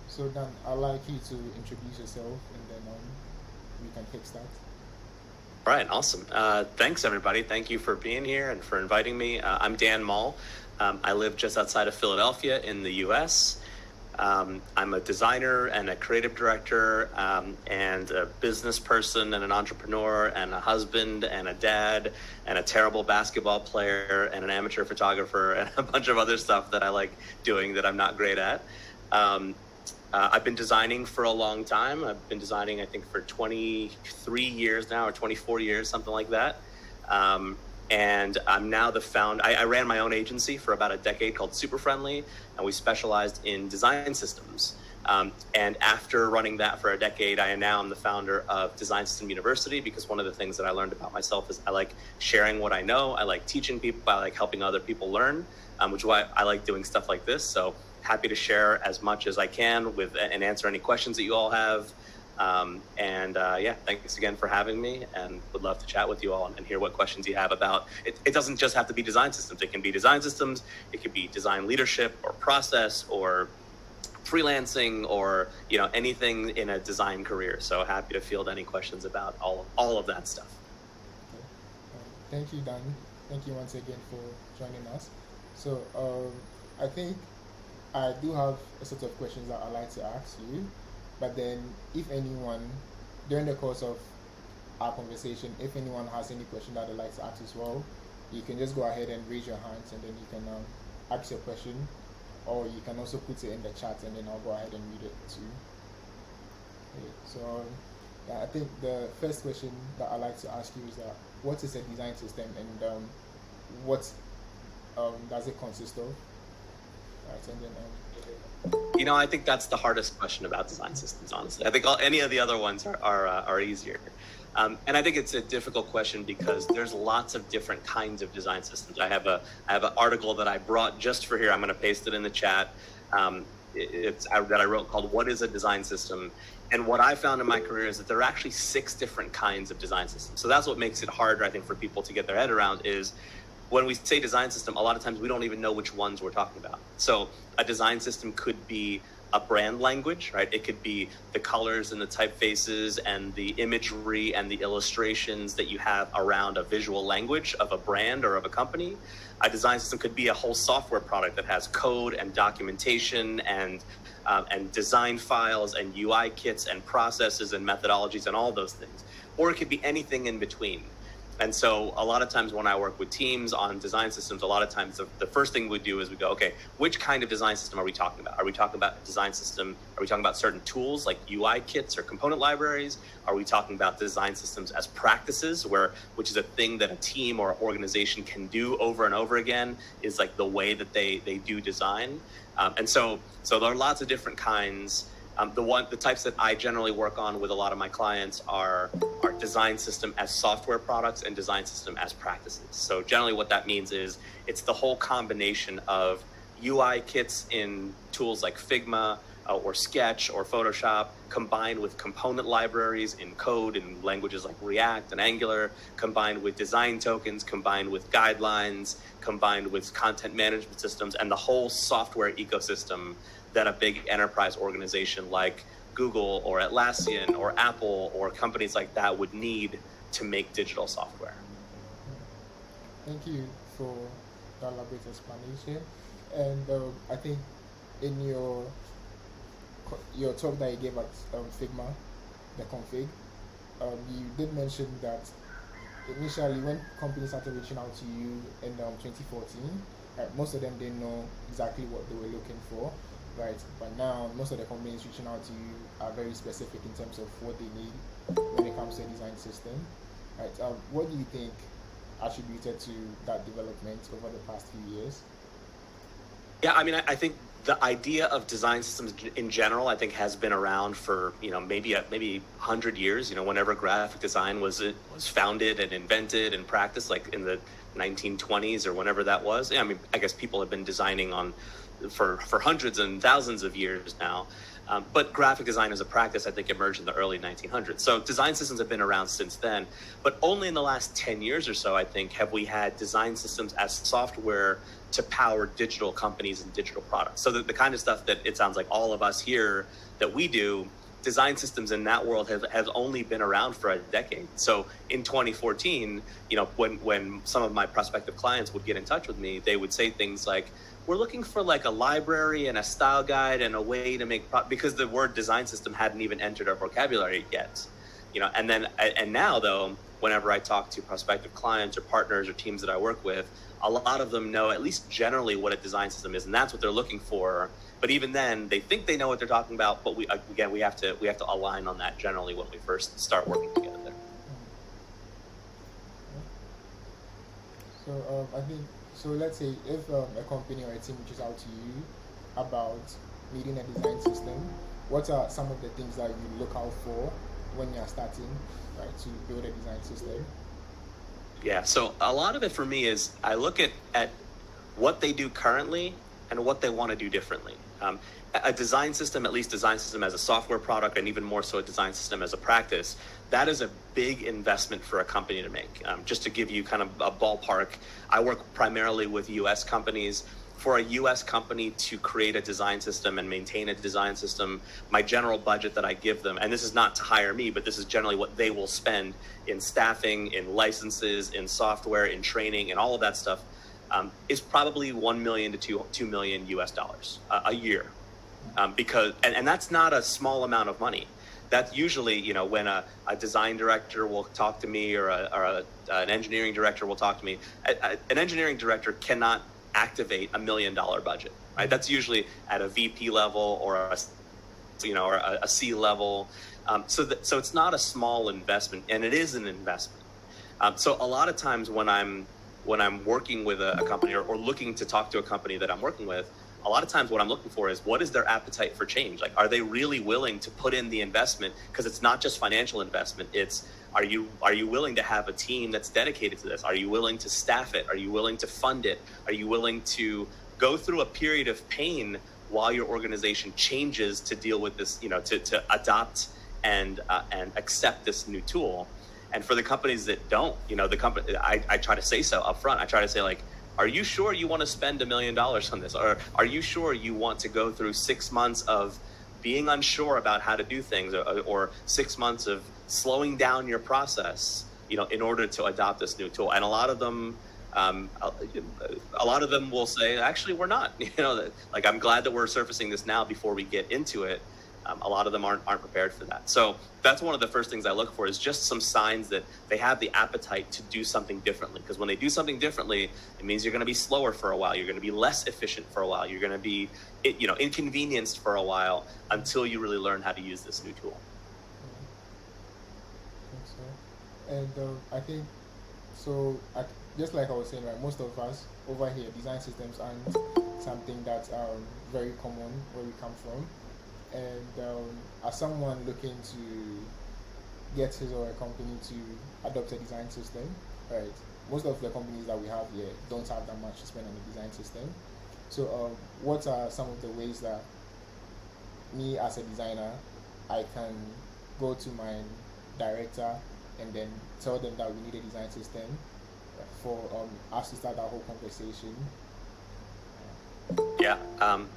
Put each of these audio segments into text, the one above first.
So Dan, I'd like you to introduce yourself and then we can kickstart. All right, awesome. Thanks, everybody. Thank you for being here and for inviting me. I'm Dan Mall. I live just outside of Philadelphia in the US. I'm a designer and a creative director and a business person and an entrepreneur and a husband and a dad and a terrible basketball player and an amateur photographer and a bunch of other stuff that I like doing that I'm not great at. I've been designing for a long time. I've been designing, I think, for 23 years now, or 24 years, something like that. And I'm now the founder. I ran my own agency for about a decade called Super Friendly, and we specialized in design systems. And after running that for a decade, I now am the founder of Design System University, because one of the things that I learned about myself is I like sharing what I know. I like teaching people. I like helping other people learn, which is why I like doing stuff like this. So happy to share as much as I can with and answer any questions that you all have. Yeah, thanks again for having me, and would love to chat with you all and hear what questions you have about it. It doesn't just have to be design systems. It can be design systems. It could be design leadership or process or freelancing or, anything in a design career. So happy to field any questions about all of that stuff. Okay. Thank you, Dan. Thank you once again for joining us. So I think I do have a set of questions that I'd like to ask you, but then if anyone, during the course of our conversation, if anyone has any question that they'd like to ask as well, you can just go ahead and raise your hands and then you can ask your question, or you can also put it in the chat and then I'll go ahead and read it too. Okay, so yeah, I think the first question that I'd like to ask you is that what is a design system and what does it consist of? Right, and then I think that's the hardest question about design systems, honestly. I think any of the other ones are easier. And I think it's a difficult question because there's lots of different kinds of design systems. I have an article that I brought just for here. I'm going to paste it in the chat. That I wrote called "What is a Design System?" And what I found in my career is that there are actually 6 different kinds of design systems. So that's what makes it harder, I think, for people to get their head around is when we say design system, a lot of times we don't even know which ones we're talking about. So a design system could be a brand language, right? It could be the colors and the typefaces and the imagery and the illustrations that you have around a visual language of a brand or of a company. A design system could be a whole software product that has code and documentation and design files and UI kits and processes and methodologies and all those things. Or it could be anything in between. And so a lot of times when I work with teams on design systems, a lot of times the first thing we do is we go, okay, which kind of design system are we talking about? Are we talking about a design system? Are we talking about certain tools like UI kits or component libraries? Are we talking about design systems as practices, which is a thing that a team or organization can do over and over again, is like the way that they do design? And so there are lots of different kinds. The types that I generally work on with a lot of my clients are design system as software products and design system as practices. So generally what that means is it's the whole combination of UI kits in tools like Figma or Sketch or Photoshop, combined with component libraries in code in languages like React and Angular, combined with design tokens, combined with guidelines, combined with content management systems, and the whole software ecosystem that a big enterprise organization like Google or Atlassian or Apple or companies like that would need to make digital software. Thank you for the elaborate explanation. And I think in your talk that you gave at Figma, the config, you did mention that initially when companies started reaching out to you in 2014, most of them didn't know exactly what they were looking for. Right, but now most of the companies reaching out to you are very specific in terms of what they need when it comes to a design system. Right, what do you think attributed to that development over the past few years? Yeah, I mean, I think the idea of design systems in general, I think, has been around for maybe 100 years. Whenever graphic design was founded and invented and practiced, like in the 1920s or whenever that was. I mean, I guess people have been designing for hundreds and thousands of years now. But graphic design as a practice, I think, emerged in the early 1900s. So design systems have been around since then. But only in the last 10 years or so, I think, have we had design systems as software to power digital companies and digital products. So the kind of stuff that it sounds like all of us here that we do, design systems in that world has only been around for a decade. So in 2014, when some of my prospective clients would get in touch with me, they would say things like, we're looking for like a library and a style guide and a way to make because the word design system hadn't even entered our vocabulary yet. And now though, whenever I talk to prospective clients or partners or teams that I work with, a lot of them know at least generally what a design system is, and that's what they're looking for. But even then, they think they know what they're talking about. But we have to align on that generally when we first start working together. So I think so. Let's say if a company or a team reaches out to you about needing a design system, what are some of the things that you look out for when you're starting, right, to build a design system? Yeah, so a lot of it for me is I look at what they do currently and what they want to do differently. A design system, at least design system as a software product, and even more so a design system as a practice, that is a big investment for a company to make. Just to give you kind of a ballpark, I work primarily with US companies. For a US company to create a design system and maintain a design system, my general budget that I give them, and this is not to hire me, but this is generally what they will spend in staffing, in licenses, in software, in training, and all of that stuff, is probably 1 million to 2 million US dollars a year. Because that's not a small amount of money. That's usually, when a design director will talk to me or an engineering director will talk to me. An engineering director cannot activate $1 million budget, right? That's usually at a VP level or a C level. So it's not a small investment, and it is an investment. So a lot of times when I'm working with a company or looking to talk to a company that I'm working with, a lot of times what I'm looking for is what is their appetite for change? Like, are they really willing to put in the investment? Because it's not just financial investment. It's, are you willing to have a team that's dedicated to this? Are you willing to staff it? Are you willing to fund it? Are you willing to go through a period of pain while your organization changes to deal with this, to adopt and accept this new tool? And for the companies that don't, I try to say so up front. I try to say, like, are you sure you want to spend $1 million on this? Or are you sure you want to go through 6 months of being unsure about how to do things, or 6 months of slowing down your process, in order to adopt this new tool? And a lot of them will say, actually, we're not. Like, I'm glad that we're surfacing this now before we get into it. A lot of them aren't prepared for that. So that's one of the first things I look for, is just some signs that they have the appetite to do something differently. Because when they do something differently, it means you're going to be slower for a while. You're going to be less efficient for a while. You're going to be, inconvenienced for a while until you really learn how to use this new tool. And I think, so just like I was saying, right, most of us over here, design systems aren't something that's very common where we come from. And as someone looking to get his or her company to adopt a design system, right, most of the companies that we have here don't have that much to spend on a design system. So what are some of the ways that me as a designer, I can go to my director and then tell them that we need a design system for us to start that whole conversation? Yeah,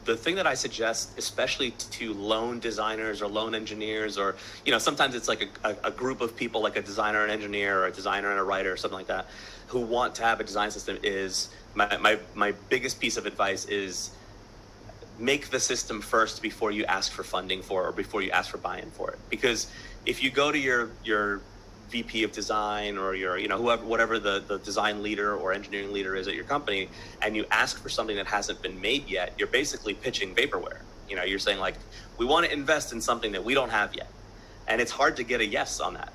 the thing that I suggest, especially to lone designers or lone engineers, or sometimes it's like a group of people, like a designer and engineer, or a designer and a writer, or something like that, who want to have a design system, is my biggest piece of advice is make the system first before you ask for funding for it, or before you ask for buy-in for it. Because if you go to your VP of design, or your, whatever the design leader or engineering leader is at your company, and you ask for something that hasn't been made yet, you're basically pitching vaporware. You're saying, like, we want to invest in something that we don't have yet. And it's hard to get a yes on that.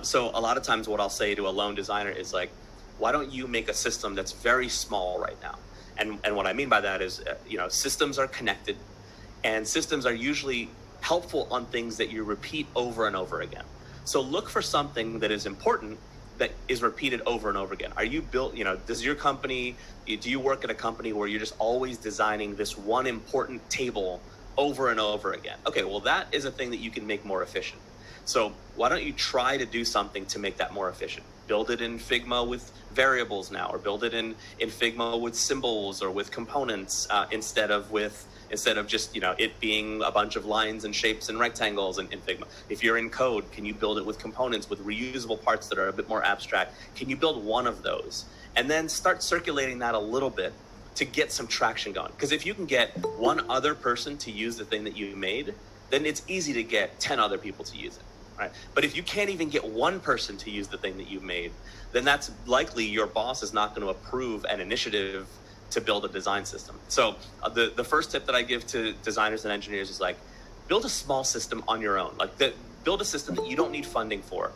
So a lot of times what I'll say to a lone designer is, like, why don't you make a system that's very small right now? And what I mean by that is, systems are connected, and systems are usually helpful on things that you repeat over and over again. So look for something that is important that is repeated over and over again. Are you built, does your company, do you work at a company where you're just always designing this one important table over and over again? Okay, well, that is a thing that you can make more efficient. So why don't you try to do something to make that more efficient? build it in Figma with variables now, or build it in Figma with symbols or with components instead of just, it being a bunch of lines and shapes and rectangles in Figma. If you're in code, can you build it with components, with reusable parts that are a bit more abstract? Can you build one of those? And then start circulating that a little bit to get some traction going. Because if you can get one other person to use the thing that you made, then it's easy to get 10 other people to use it, right? But if you can't even get one person to use the thing that you made, then that's likely your boss is not going to approve an initiative to build a design system. So the first tip that I give to designers and engineers is like, build a small system on your own. Build a system that you don't need funding for.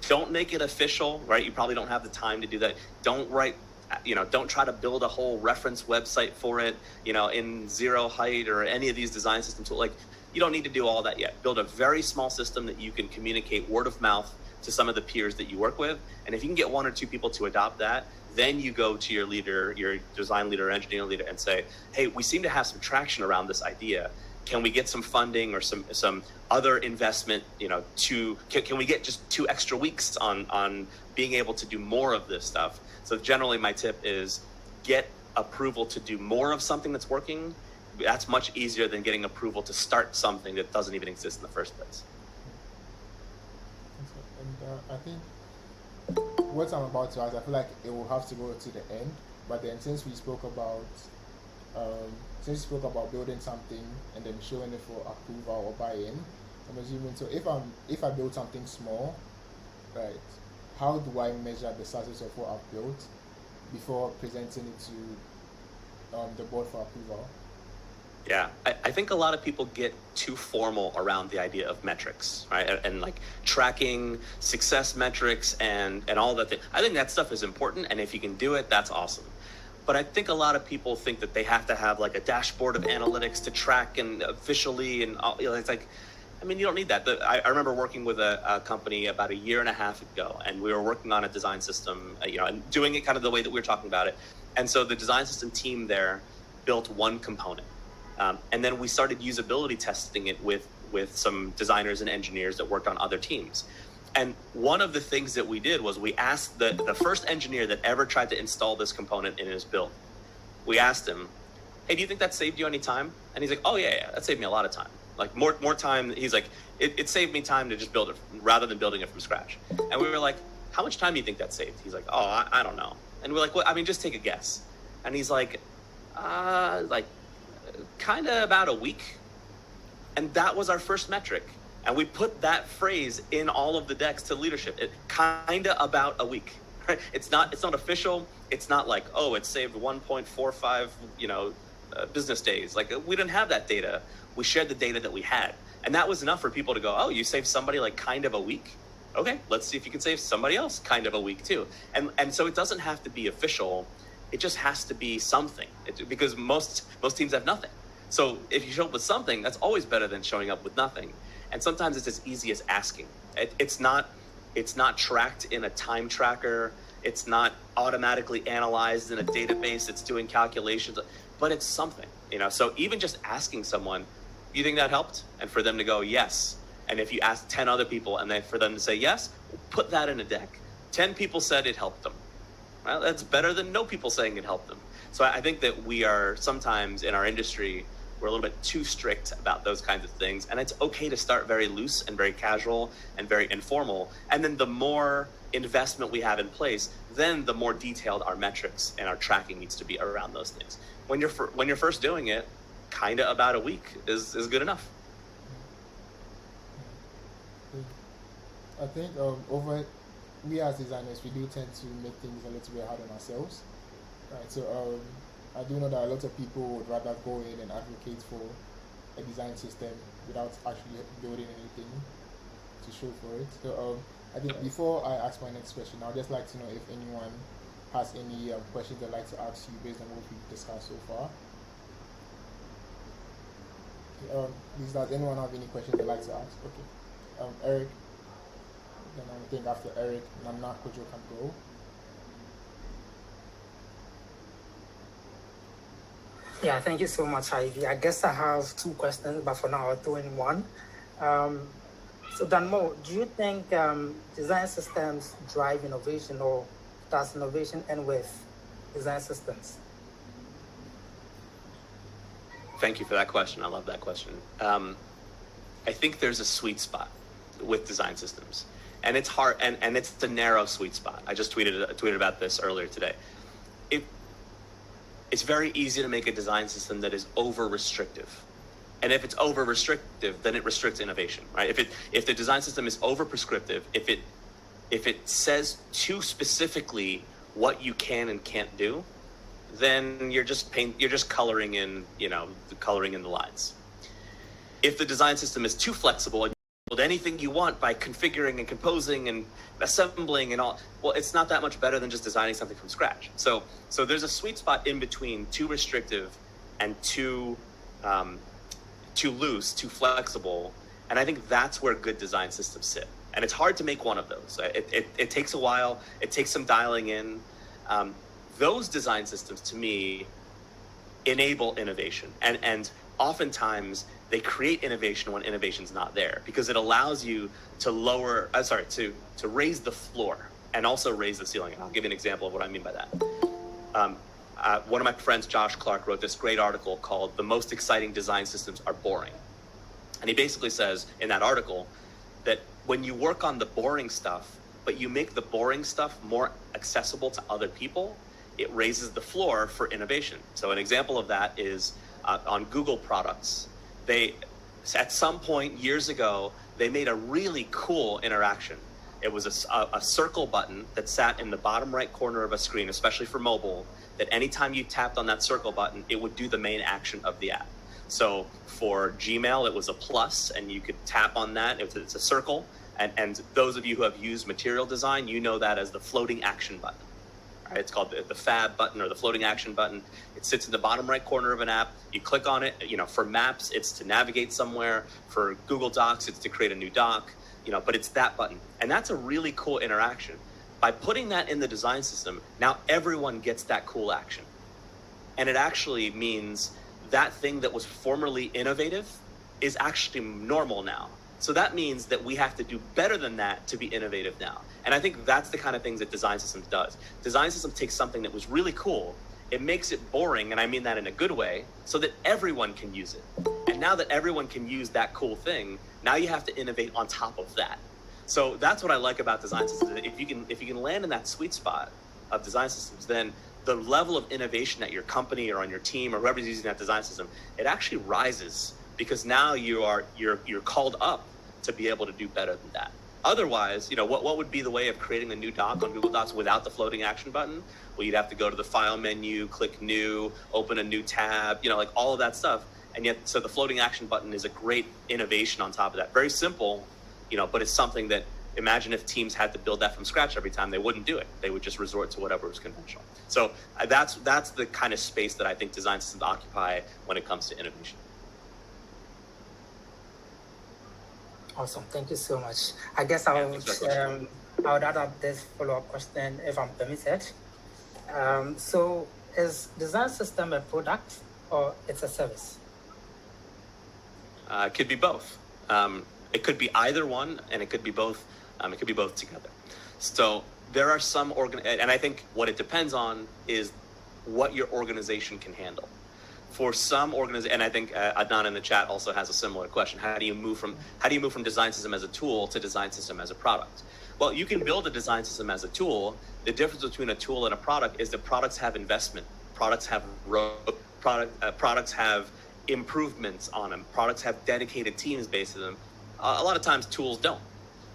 Don't make it official, right? You probably don't have the time to do that. Don't try to build a whole reference website for it, in Zero Height or any of these design systems. You don't need to do all that yet. Build a very small system that you can communicate word of mouth to some of the peers that you work with. And if you can get one or two people to adopt that, then you go to your leader, your design leader, engineering leader, and say, hey, we seem to have some traction around this idea. Can we get some funding or some other investment, can we get just 2 extra weeks on being able to do more of this stuff? So generally my tip is get approval to do more of something that's working. That's much easier than getting approval to start something that doesn't even exist in the first place. And I think what I'm about to ask, I feel like it will have to go to the end. But then since we spoke about building something and then showing it for approval or buy-in, I'm assuming, so if I build something small, right, how do I measure the success of what I've built before presenting it to the board for approval? Yeah, I think a lot of people get too formal around the idea of metrics, right? And like tracking success metrics and all that. I think that stuff is important, and if you can do it, that's awesome. But I think a lot of people think that they have to have like a dashboard of analytics to track and officially, and it's like, you don't need that. I remember working with a company about 1.5 years ago, and we were working on a design system, and doing it kind of the way that we were talking about it. And so the design system team there built one component. And then we started usability testing it with some designers and engineers that worked on other teams. And one of the things that we did was we asked the first engineer that ever tried to install this component in his build, we asked him, hey, do you think that saved you any time? And he's like, oh yeah, that saved me a lot of time. Like more time. He's like, it saved me time to just build it rather than building it from scratch. And we were like, how much time do you think that saved? He's like, oh, I don't know. And we're like, well, just take a guess. And he's like, kind of about a week. And that was our first metric. And we put that phrase in all of the decks to leadership. It kind of about a week, right? It's not official. It's not like, oh, it saved 1.45, business days. Like, we didn't have that data. We shared the data that we had. And that was enough for people to go, oh, you saved somebody like kind of a week? Okay, let's see if you can save somebody else kind of a week too. And so it doesn't have to be official. It just has to be something, because most teams have nothing. So if you show up with something, that's always better than showing up with nothing. And sometimes it's as easy as asking. It's not tracked in a time tracker. It's not automatically analyzed in a database. It's doing calculations, but it's something, So even just asking someone, you think that helped? And for them to go, yes. And if you ask 10 other people and for them to say yes, put that in a deck. 10 people said it helped them. Well, that's better than no people saying it helped them. So I think that we are sometimes in our industry, we're a little bit too strict about those kinds of things. And it's okay to start very loose and very casual and very informal. And then the more investment we have in place, then the more detailed our metrics and our tracking needs to be around those things. When you're first doing it, kind of about a week is good enough. I think we as designers, we do tend to make things a little bit hard on ourselves, right? So I do know that a lot of people would rather go in and advocate for a design system without actually building anything to show for it. So I think before I ask my next question, I'd just like to know if anyone has any questions they'd like to ask you based on what we've discussed so far. Does anyone have any questions they'd like to ask? Okay. Eric. Then I think after Eric, Nana Kojo can go. Yeah, thank you so much, Ivy. I guess I have 2 questions, but for now I'll throw in one. So Danmo, do you think design systems drive innovation, or does innovation end with design systems? Thank you for that question. I love that question. I think there's a sweet spot with design systems, and it's hard, and it's the narrow sweet spot. I just tweeted about this earlier today. It's very easy to make a design system that is over restrictive. And if it's over restrictive, then it restricts innovation, right? If the design system is over prescriptive, if it says too specifically what you can and can't do, then you're just coloring in, coloring in the lines. If the design system is too flexible and you build anything you want by configuring and composing and assembling and all, well, it's not that much better than just designing something from scratch. So there's a sweet spot in between too restrictive and too loose, too flexible, and I think that's where good design systems sit. And it's hard to make one of those. It takes a while. It takes some dialing in. Those design systems, to me, enable innovation, and oftentimes they create innovation when innovation's not there, because it allows you to to raise the floor and also raise the ceiling. And I'll give you an example of what I mean by that. One of my friends, Josh Clark, wrote this great article called "The Most Exciting Design Systems Are Boring," and he basically says in that article that when you work on the boring stuff, but you make the boring stuff more accessible to other people, it raises the floor for innovation. So an example of that is on Google products. They, at some point years ago, they made a really cool interaction. It was a circle button that sat in the bottom right corner of a screen, especially for mobile, that anytime you tapped on that circle button, it would do the main action of the app. So for Gmail, it was a plus, and you could tap on that. It's a circle. And those of you who have used material design, you know that as the floating action button. Right? It's called the fab button or the floating action button. It sits in the bottom right corner of an app. You click on it. For Maps, it's to navigate somewhere. For Google Docs, it's to create a new doc. But it's that button. And that's a really cool interaction. By putting that in the design system, now everyone gets that cool action. And it actually means that thing that was formerly innovative is actually normal now. So that means that we have to do better than that to be innovative now. And I think that's the kind of things that design systems does. Design systems takes something that was really cool, it makes it boring, and I mean that in a good way, so that everyone can use it. And now that everyone can use that cool thing, now you have to innovate on top of that. So that's what I like about design systems. If you can land in that sweet spot of design systems, then the level of innovation at your company or on your team or whoever's using that design system, it actually rises, because now you're called up to be able to do better than that. Otherwise, what would be the way of creating a new doc on Google Docs without the floating action button? Well, you'd have to go to the file menu, click new, open a new tab, like all of that stuff. And yet, so the floating action button is a great innovation on top of that. Very simple, but it's something that, imagine if teams had to build that from scratch every time, they wouldn't do it. They would just resort to whatever was conventional. So that's the kind of space that I think design systems occupy when it comes to innovation. Awesome, thank you so much. I guess I would add up this follow-up question if I'm permitted. So is design system a product or it's a service? It could be both. It could be either one, and it could be both. It could be both together. So there are some and I think what it depends on is what your organization can handle. For some organizations, and I think Adnan in the chat also has a similar question: How do you move from design system as a tool to design system as a product? Well, you can build a design system as a tool. The difference between a tool and a product is that products have investment. Products have products have improvements on them. Products have dedicated teams based on them. A lot of times tools don't.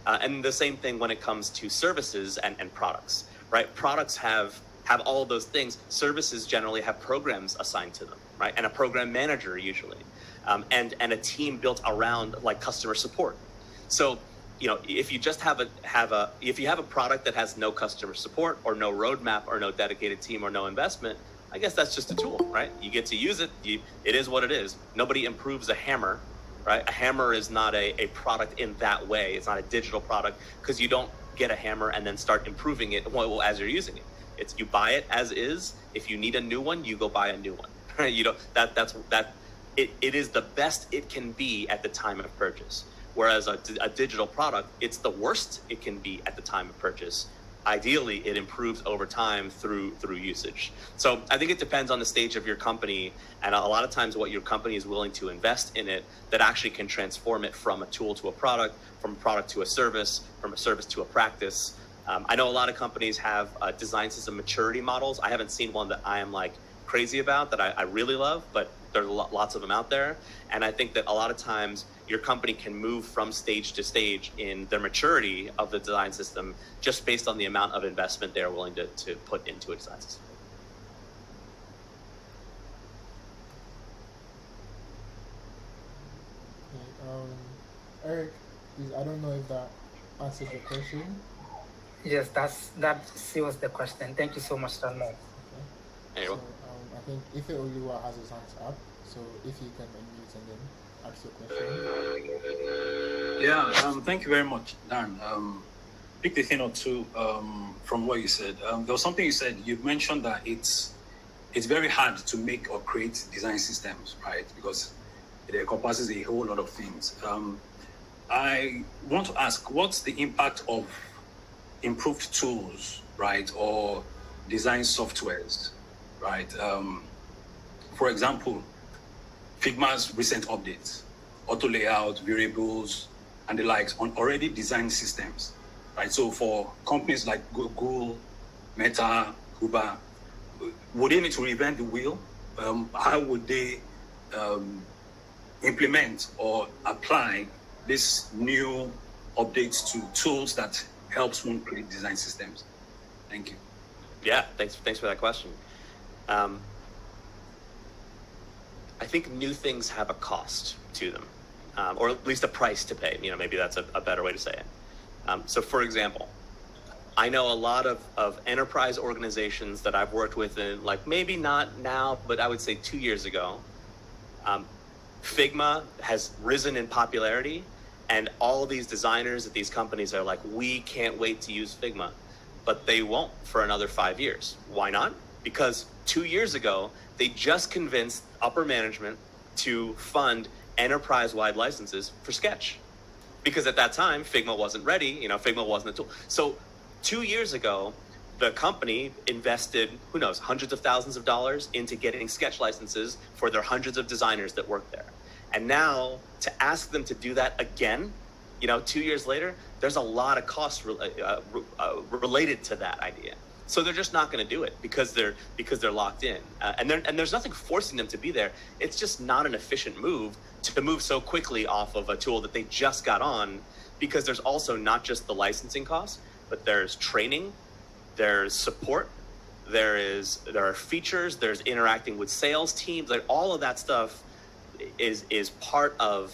And the same thing when it comes to services and products, right? Products have all of those things. Services generally have programs assigned to them, right? And a program manager usually, and a team built around like customer support. So, if you just have a product that has no customer support or no roadmap or no dedicated team or no investment, I guess that's just a tool, right? You get to use it. It is what it is. Nobody improves a hammer, right? A hammer is not a product in that way. It's not a digital product, because you don't get a hammer and then start improving it as you're using it. It's you buy it as is. If you need a new one, you go buy a new one. Right? It is the best it can be at the time of purchase. Whereas a digital product, it's the worst it can be at the time of purchase. Ideally, it improves over time through usage. So I think it depends on the stage of your company, and a lot of times what your company is willing to invest in it that actually can transform it from a tool to a product, from a product to a service, from a service to a practice. I know a lot of companies have design system maturity models. I haven't seen one that I am like crazy about that I really love, but there's lots of them out there. And I think that a lot of times your company can move from stage to stage in their maturity of the design system just based on the amount of investment they're willing to put into a design system. Okay, Eric, please, I don't know if that answers the question. Yes, that seals the question. Thank you so much, Ranmo. Okay. So, I think Ife Oluwa has his hands up, so if you can unmute and then ask your question. Yeah, thank you very much, Dan. Pick a thing or two from what you said. There was something you said. You mentioned that it's very hard to make or create design systems, right? Because it encompasses a whole lot of things. I want to ask, what's the impact of improved tools, right, or design softwares, right? For example, Figma's recent updates, auto layout, variables, and the likes on already designed systems, right? So for companies like Google, Meta, Uber, would they need to reinvent the wheel? How would they implement or apply this new updates to tools that helps one create design systems? Thank you. Yeah, thanks for that question. I think new things have a cost to them, or at least a price to pay. You know, maybe that's a better way to say it. So for example, I know a lot of enterprise organizations that I've worked with in, like, maybe not now, but I would say 2 years ago, Figma has risen in popularity, and all of these designers at these companies are like, we can't wait to use Figma, but they won't for another 5 years. Why not? Because 2 years ago, they just convinced upper management to fund enterprise-wide licenses for Sketch. Because at that time, Figma wasn't ready, you know, Figma wasn't a tool. So 2 years ago, the company invested, who knows, hundreds of thousands of dollars into getting Sketch licenses for their hundreds of designers that work there. And now to ask them to do that again, you know, 2 years later, there's a lot of costs related to that idea. So they're just not going to do it because they're locked in, and there's nothing forcing them to be there. It's just not an efficient move to move so quickly off of a tool that they just got on, because there's also not just the licensing costs, but there's training, there's support, there are features, there's interacting with sales teams, like all of that stuff is part of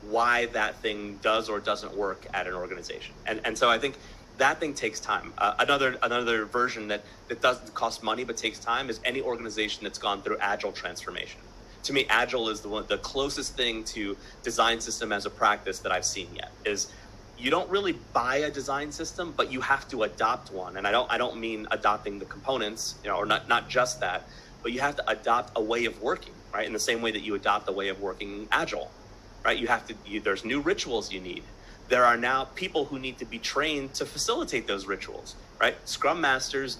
why that thing does or doesn't work at an organization. And so I think that thing takes time. Another version that doesn't cost money but takes time is any organization that's gone through agile transformation. To me, agile is the closest thing to design system as a practice that I've seen yet. Is you don't really buy a design system, but you have to adopt one. And I don't mean adopting the components, you know, or not just that, but you have to adopt a way of working, right? In the same way that you adopt a way of working agile, right? There's new rituals you need. There are now people who need to be trained to facilitate those rituals, right? Scrum Masters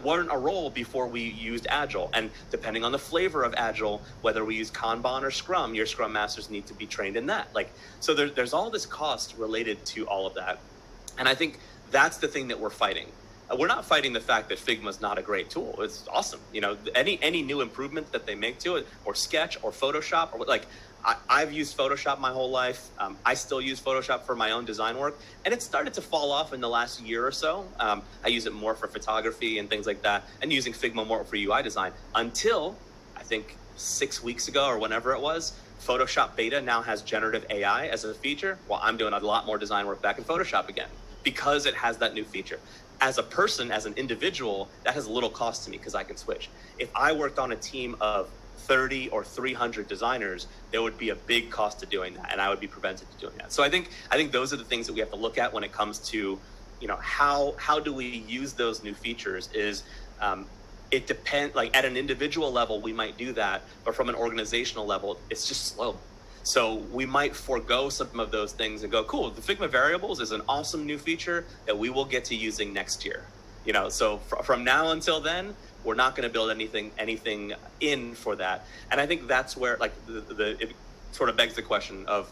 weren't a role before we used Agile. And depending on the flavor of Agile, whether we use Kanban or Scrum, your Scrum Masters need to be trained in that. So there's all this cost related to all of that. And I think that's the thing that we're fighting. We're not fighting the fact that Figma's not a great tool. It's awesome. You know, any new improvement that they make to it, or Sketch or Photoshop, or I've used Photoshop my whole life. I still use Photoshop for my own design work, and it started to fall off in the last year or so. I use it more for photography and things like that, and using Figma more for UI design, until I think 6 weeks ago or whenever it was, Photoshop Beta now has generative AI as a feature. Well, I'm doing a lot more design work back in Photoshop again because it has that new feature. As a person, as an individual, that has a little cost to me because I can switch. If I worked on a team of 30 or 300 designers, there would be a big cost to doing that, and I would be prevented to doing that. So I think those are the things that we have to look at when it comes to, you know, how do we use those new features. It depends. Like at an individual level, we might do that, but from an organizational level, it's just slow. So we might forego some of those things and go, cool, the Figma variables is an awesome new feature that we will get to using next year. So from now until then, we're not going to build anything in for that. And I think that's where it sort of begs the question of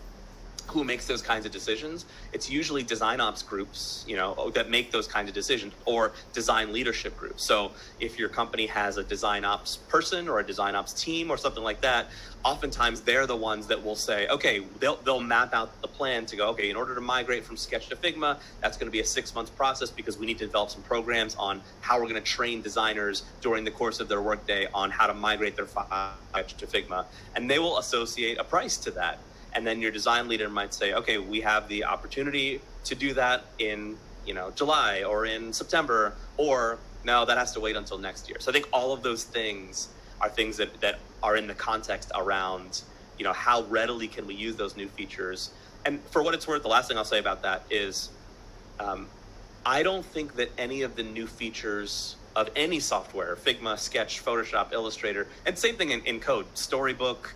who makes those kinds of decisions. It's usually design ops groups, that make those kinds of decisions, or design leadership groups. So if your company has a design ops person or a design ops team or something like that, oftentimes they're the ones that will say, okay, they'll map out the plan to go, okay, in order to migrate from Sketch to Figma, that's going to be a 6-month process because we need to develop some programs on how we're going to train designers during the course of their workday on how to migrate their Sketch to Figma. And they will associate a price to that. And then your design leader might say, okay, we have the opportunity to do that in, July or in September, or no, that has to wait until next year. So I think all of those things are things that are in the context around, how readily can we use those new features. And for what it's worth, the last thing I'll say about that is, I don't think that any of the new features of any software, Figma, Sketch, Photoshop, Illustrator, and same thing in code, Storybook,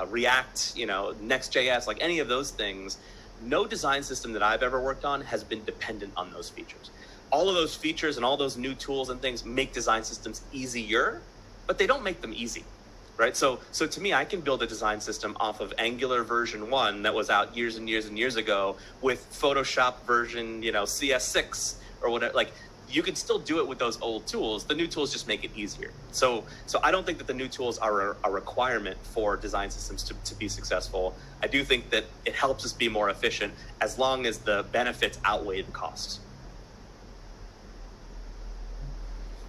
React, Next.js, like any of those things, no design system that I've ever worked on has been dependent on those features. All of those features and all those new tools and things make design systems easier, but they don't make them easy, right? So to me, I can build a design system off of Angular version 1 that was out years and years and years ago with Photoshop version, CS6 or whatever. Like, you can still do it with those old tools. The new tools just make it easier. So I don't think that the new tools are a requirement for design systems to be successful. I do think that it helps us be more efficient as long as the benefits outweigh the costs.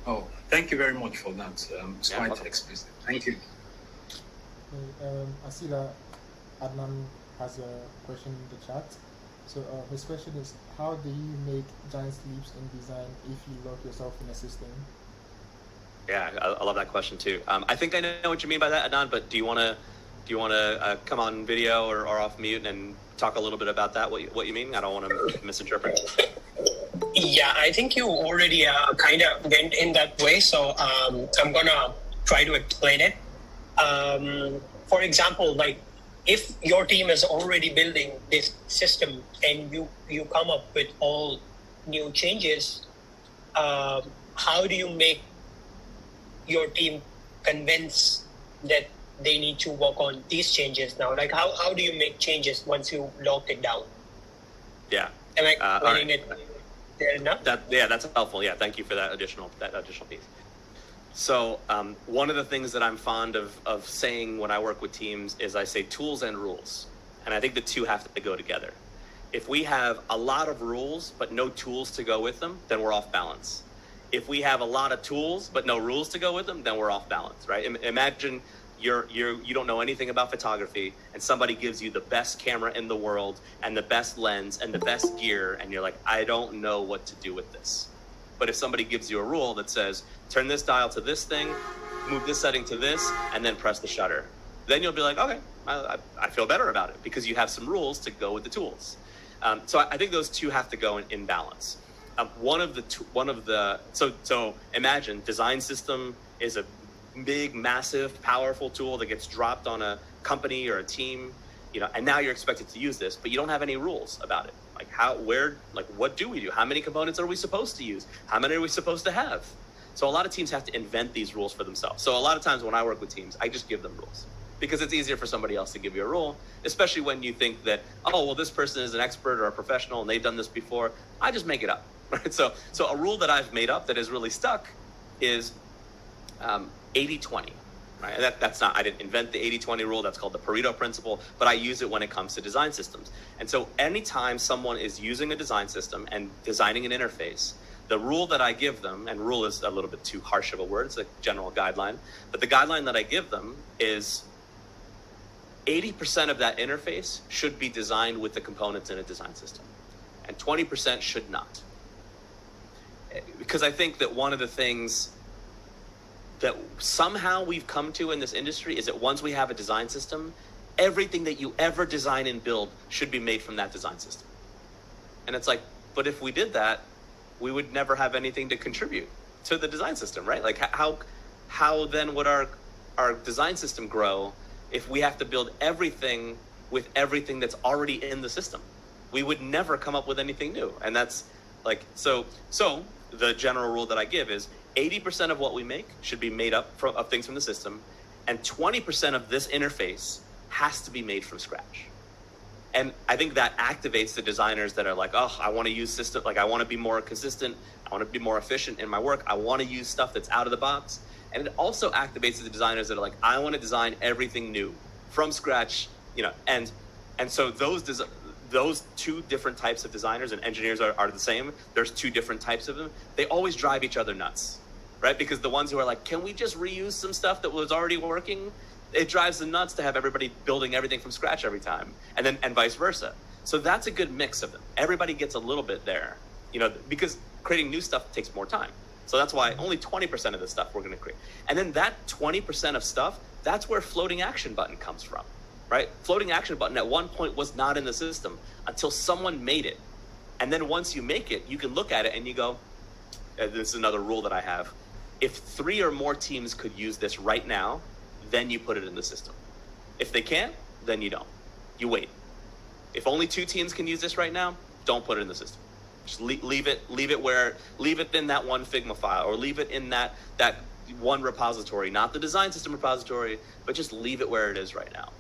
Oh, thank you very much for that. It's quite welcome. explicit. Thank you. I see that Adnan has a question in the chat. So his question is, how do you make giant leaps in design if you lock yourself in a system? Yeah, I love that question too. I think I know what you mean by that, Adnan, but do you want to come on video or off mute and talk a little bit about that, what you mean? I don't want to misinterpret. Yeah, I think you already kind of went in that way, so I'm going to try to explain it. For example, like, if your team is already building this system and you come up with all new changes, how do you make your team convince that they need to work on these changes now? Like, how do you make changes once you lock it down? Yeah. Am I explaining it there enough? That's helpful. Yeah, thank you for that additional piece. So one of the things that I'm fond of saying when I work with teams is I say tools and rules. And I think the two have to go together. If we have a lot of rules but no tools to go with them, then we're off balance. If we have a lot of tools but no rules to go with them, then we're off balance, right? Imagine you don't know anything about photography and somebody gives you the best camera in the world and the best lens and the best gear, and you're like, I don't know what to do with this. But if somebody gives you a rule that says, turn this dial to this thing, move this setting to this, and then press the shutter, then you'll be like, okay, I feel better about it because you have some rules to go with the tools. So I think those two have to go in balance. So imagine design system is a big, massive, powerful tool that gets dropped on a company or a team, and now you're expected to use this, but you don't have any rules about it. What do we do? How many components are we supposed to use? How many are we supposed to have? So a lot of teams have to invent these rules for themselves. So a lot of times when I work with teams, I just give them rules because it's easier for somebody else to give you a rule, especially when you think that, oh, well, this person is an expert or a professional and they've done this before. I just make it up, right? So a rule that I've made up that has really stuck is 80-20. Right? And that's not, I didn't invent the 80-20 rule. That's called the Pareto principle, but I use it when it comes to design systems. And so anytime someone is using a design system and designing an interface, the rule that I give them, and rule is a little bit too harsh of a word, it's a general guideline, but the guideline that I give them is 80% of that interface should be designed with the components in a design system, and 20% should not. Because I think that one of the things that somehow we've come to in this industry is that once we have a design system, everything that you ever design and build should be made from that design system. And it's like, but if we did that, we would never have anything to contribute to the design system, right? Like how then would our design system grow if we have to build everything with everything that's already in the system. We would never come up with anything new. And that's like, so the general rule that I give is 80% of what we make should be made up of things from the system, and 20% of this interface has to be made from scratch. And I think that activates the designers that are like, oh, I want to use system, like I want to be more consistent, I want to be more efficient in my work, I want to use stuff that's out of the box. And it also activates the designers that are like, I want to design everything new from scratch, you know, and so those two different types of designers, and engineers are the same. There's two different types of them. They always drive each other nuts, right? Because the ones who are like, can we just reuse some stuff that was already working? It drives them nuts to have everybody building everything from scratch every time, and vice versa. So that's a good mix of them. Everybody gets a little bit there, you know, because creating new stuff takes more time. So that's why only 20% of the stuff we're going to create. And then that 20% of stuff, that's where floating action button comes from, right? Floating action button at one point was not in the system until someone made it. And then once you make it, you can look at it and you go, this is another rule that I have. If 3 or more teams could use this right now, then you put it in the system. If they can't, then you don't. You wait. If only 2 teams can use this right now, don't put it in the system. Just leave it in that one Figma file, or leave it in that one repository, not the design system repository, but just leave it where it is right now.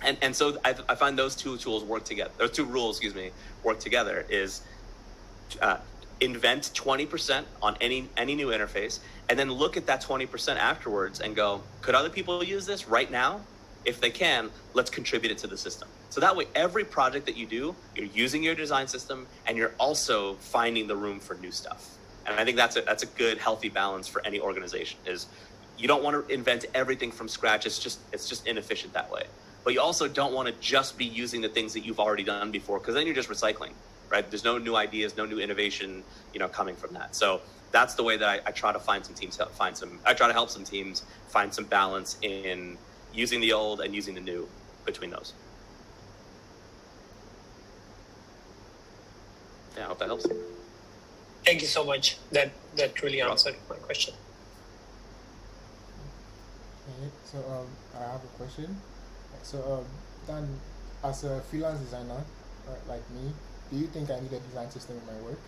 And so I find those two tools work together. Those 2 rules, work together. Is invent 20% on any new interface, and then look at that 20% afterwards and go, could other people use this right now? If they can, let's contribute it to the system. So that way, every project that you do, you're using your design system, and you're also finding the room for new stuff. And I think that's a good, healthy balance for any organization. Is you don't want to invent everything from scratch. It's just inefficient that way. But you also don't want to just be using the things that you've already done before, because then you're just recycling, right? There's no new ideas, no new innovation, coming from that. So that's the way that I try to find some teams, I try to help some teams find some balance in using the old and using the new between those. Yeah, I hope that helps. Thank you so much. That really answered my question. Okay, so I have a question. So Dan, as a freelance designer like me, do you think I need a design system in my work?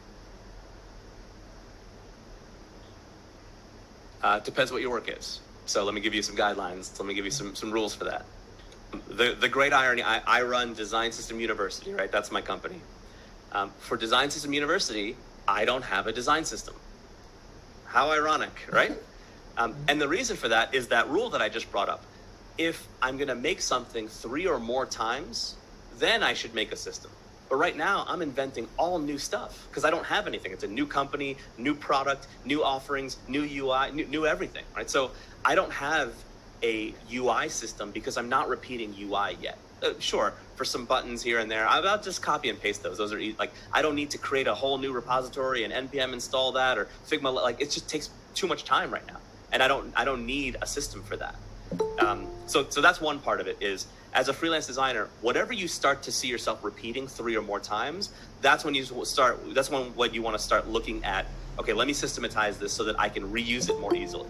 Depends what your work is. So let me give you some guidelines. Let me give you some rules for that. The great irony, I run Design System University, right? That's my company. For Design System University, I don't have a design system. How ironic, right? And the reason for that is that rule that I just brought up. If I'm going to make something 3 or more times, then I should make a system. But right now, I'm inventing all new stuff because I don't have anything. It's a new company, new product, new offerings, new UI, new everything, right? So I don't have a UI system because I'm not repeating UI yet. Sure, for some buttons here and there, I'll just copy and paste those. Those are like, I don't need to create a whole new repository and NPM install that or Figma. Like, it just takes too much time right now, and I don't need a system for that. So that's one part of it. Is as a freelance designer, whatever you start to see yourself repeating 3 or more times, that's when you start. That's when you want to start looking at, okay, let me systematize this so that I can reuse it more easily.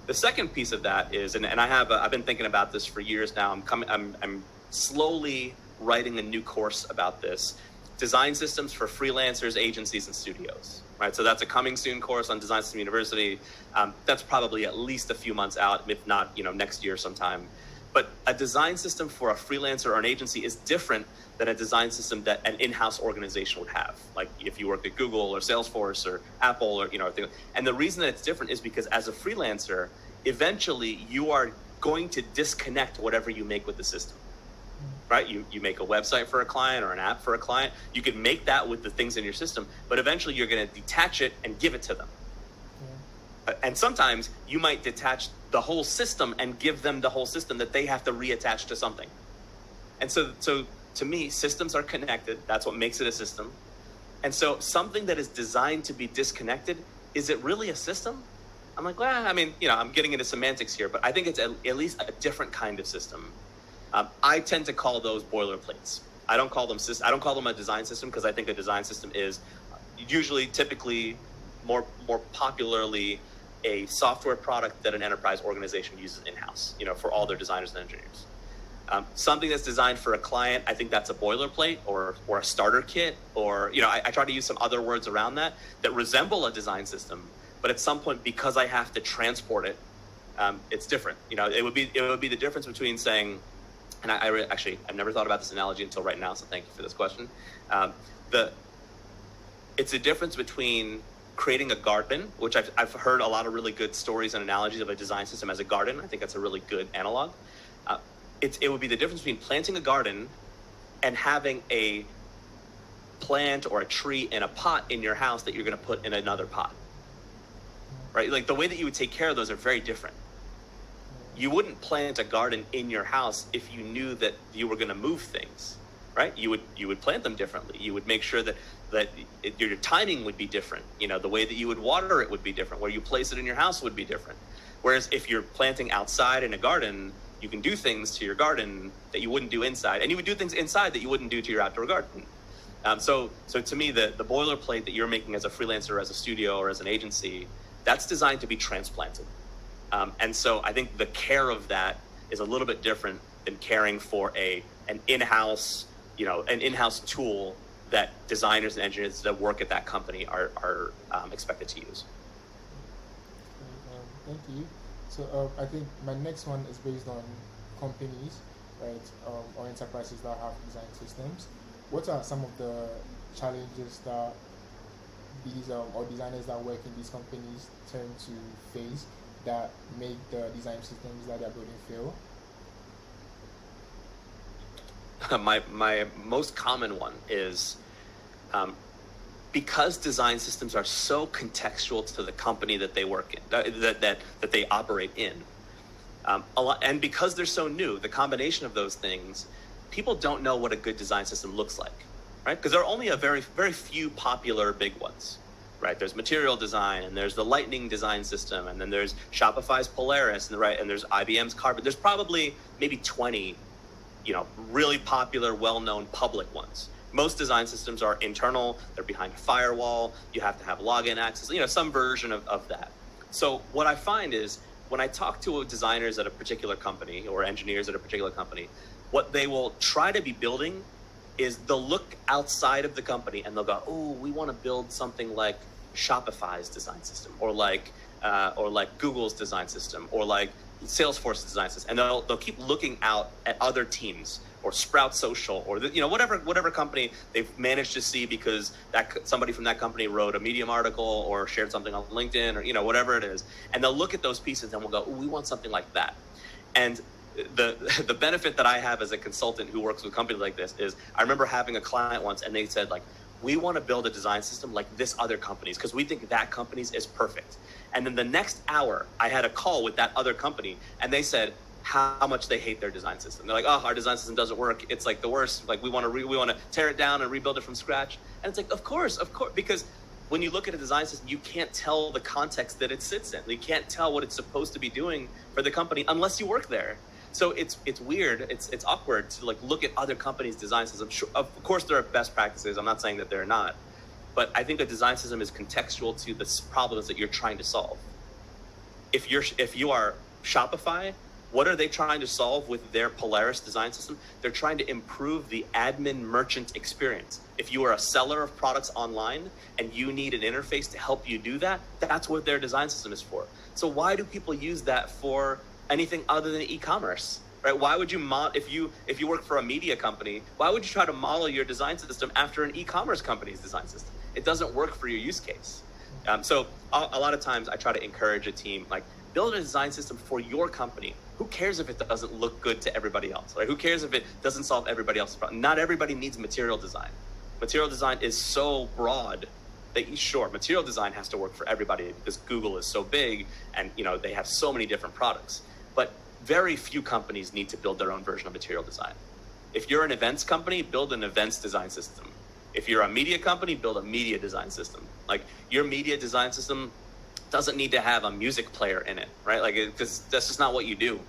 The second piece of that is, and I've been thinking about this for years now. I'm slowly writing a new course about this. Design systems for freelancers, agencies, and studios. Right, so that's a coming soon course on Design System University. That's probably at least a few months out, if not, next year sometime. But a design system for a freelancer or an agency is different than a design system that an in-house organization would have. Like if you work at Google or Salesforce or Apple or and the reason that it's different is because as a freelancer, eventually you are going to disconnect whatever you make with the system. Right? You make a website for a client or an app for a client. You can make that with the things in your system, but eventually you're going to detach it and give it to them. Yeah. And sometimes you might detach the whole system and give them the whole system that they have to reattach to something. And so to me, systems are connected. That's what makes it a system. And so something that is designed to be disconnected, is it really a system? I'm like, well, I mean, I'm getting into semantics here, but I think it's at least a different kind of system. I tend to call those boilerplates. I don't call them a design system because I think a design system is typically more popularly a software product that an enterprise organization uses in-house, for all their designers and engineers. Something that's designed for a client, I think that's a boilerplate or a starter kit, or I try to use some other words around that resemble a design system. But at some point, because I have to transport it, it's different. It would be the difference between saying, and I've never thought about this analogy until right now, so thank you for this question. It's a difference between creating a garden, which I've heard a lot of really good stories and analogies of a design system as a garden. I think that's a really good analog. It would be the difference between planting a garden and having a plant or a tree in a pot in your house that you're going to put in another pot, right? Like the way that you would take care of those are very different. You wouldn't plant a garden in your house if you knew that you were going to move things, right? You would plant them differently. You would make sure that your timing would be different. The way that you would water it would be different. Where you place it in your house would be different. Whereas if you're planting outside in a garden, you can do things to your garden that you wouldn't do inside, and you would do things inside that you wouldn't do to your outdoor garden. So to me, the boilerplate that you're making as a freelancer, as a studio, or as an agency, that's designed to be transplanted. And so I think the care of that is a little bit different than caring for an in-house tool that designers and engineers that work at that company are expected to use. Thank you. So I think my next one is based on companies, right, or enterprises that have design systems. What are some of the challenges that these or designers that work in these companies tend to face that make the design systems that they're building fail? My most common one is because design systems are so contextual to the company that they work in, that they operate in, and because they're so new, the combination of those things, people don't know what a good design system looks like, right? Because there are only a very, very few popular big ones, right? There's material design, and there's the Lightning design system, and then there's Shopify's Polaris, and there's IBM's Carbon. There's probably maybe 20, really popular, well-known public ones. Most design systems are internal, they're behind a firewall, you have to have login access, some version of that. So what I find is when I talk to designers at a particular company or engineers at a particular company, what they will try to be building is they'll look outside of the company and they'll go, oh, we want to build something like Shopify's design system, or like Google's design system, or like Salesforce's design system, and they'll keep looking out at other teams, or Sprout Social, or whatever company they've managed to see because somebody from that company wrote a Medium article or shared something on LinkedIn, or whatever it is, and they'll look at those pieces and we'll go, we want something like that. And the benefit that I have as a consultant who works with companies like this is I remember having a client once, and they said, like, we want to build a design system like this other company's because we think that company's is perfect. And then the next hour I had a call with that other company, and they said how much they hate their design system. They're like, oh, our design system doesn't work. It's like the worst. Like we want to tear it down and rebuild it from scratch. And it's like, of course, because when you look at a design system, you can't tell the context that it sits in. You can't tell what it's supposed to be doing for the company unless you work there. So it's weird. It's awkward to look at other companies' design systems. Sure, of course, there are best practices. I'm not saying that they're not, but I think a design system is contextual to the problems that you're trying to solve. If you are Shopify, what are they trying to solve with their Polaris design system? They're trying to improve the admin merchant experience. If you are a seller of products online and you need an interface to help you do that, that's what their design system is for. So why do people use that for anything other than e-commerce, right? Why would you if you work for a media company, why would you try to model your design system after an e-commerce company's design system? It doesn't work for your use case. So a lot of times I try to encourage a team, build a design system for your company. Who cares if it doesn't look good to everybody else? Right? Who cares if it doesn't solve everybody else's problem? Not everybody needs material design. Material design is so broad that sure, material design has to work for everybody because Google is so big and they have so many different products. But very few companies need to build their own version of material design. If you're an events company, build an events design system. If you're a media company, build a media design system. Your media design system doesn't need to have a music player in it, right? Because that's just not what you do.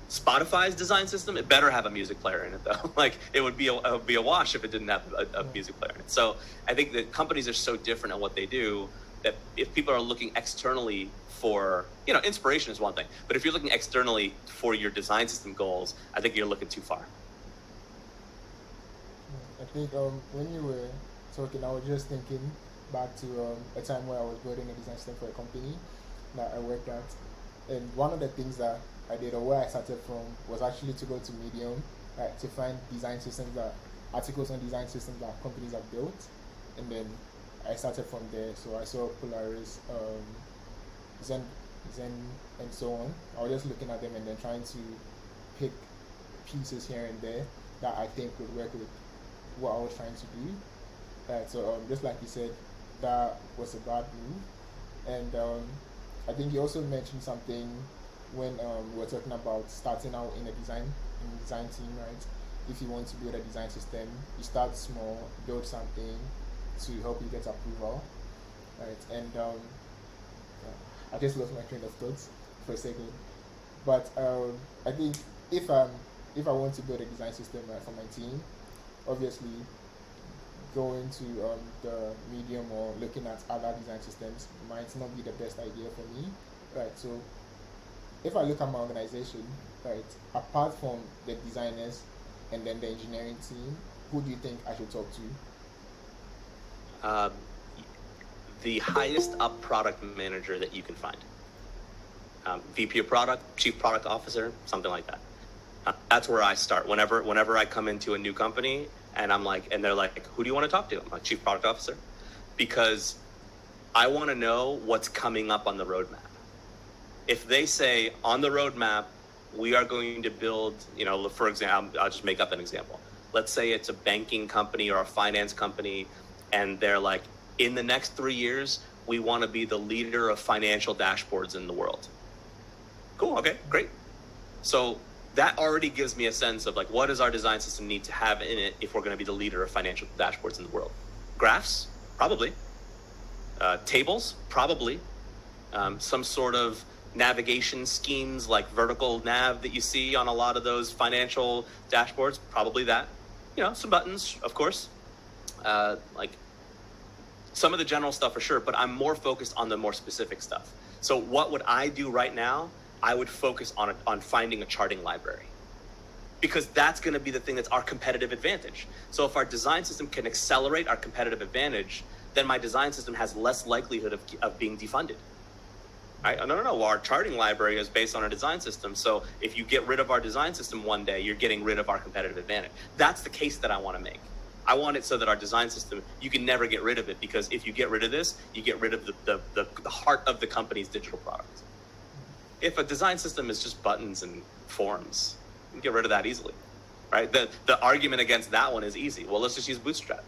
Spotify's design system, it better have a music player in it though. It would be a wash if it didn't have a music player in it. So I think that companies are so different in what they do. that if people are looking externally for, inspiration is one thing, but if you're looking externally for your design system goals, I think you're looking too far. I think when you were talking, I was just thinking back to a time where I was building a design system for a company that I worked at, and one of the things that I did, or where I started from, was actually to go to Medium, right, to find design systems articles on design systems that companies have built, and then I started from there. So I saw Polaris, Zen, and so on. I was just looking at them and then trying to pick pieces here and there that I think would work with what I was trying to do. Right, so just like you said, that was a bad move. And I think you also mentioned something when we were talking about starting out in a design team, right? If you want to build a design system, you start small, build something to help you get approval, right? And I just lost my train of thoughts for a second. But I think if I want to build a design system for my team, obviously going to the Medium or looking at other design systems might not be the best idea for me, right? So if I look at my organization, right, apart from the designers and then the engineering team, who do you think I should talk to? The highest up product manager that you can find. VP of product, chief product officer, something like that. That's where I start. Whenever I come into a new company and they're like, who do you want to talk to? I'm like, chief product officer, because I want to know what's coming up on the roadmap. If they say on the roadmap, we are going to build, for example, I'll just make up an example. Let's say it's a banking company or a finance company, and they're like, in the next 3 years, we want to be the leader of financial dashboards in the world. Cool, okay, great. So that already gives me a sense of what does our design system need to have in it if we're going to be the leader of financial dashboards in the world? Graphs? Probably. Tables? Probably. Some sort of navigation schemes like vertical nav that you see on a lot of those financial dashboards? Probably that. Some buttons, of course. Some of the general stuff for sure, but I'm more focused on the more specific stuff. So what would I do right now? I would focus on finding a charting library, because that's going to be the thing that's our competitive advantage. So if our design system can accelerate our competitive advantage, then my design system has less likelihood of being defunded. Right? No. Well, our charting library is based on our design system. So if you get rid of our design system one day, you're getting rid of our competitive advantage. That's the case that I want to make. I want it so that our design system, you can never get rid of it, because if you get rid of this, you get rid of the heart of the company's digital product. If a design system is just buttons and forms, you can get rid of that easily, right? The argument against that one is easy. Well, let's just use Bootstrap.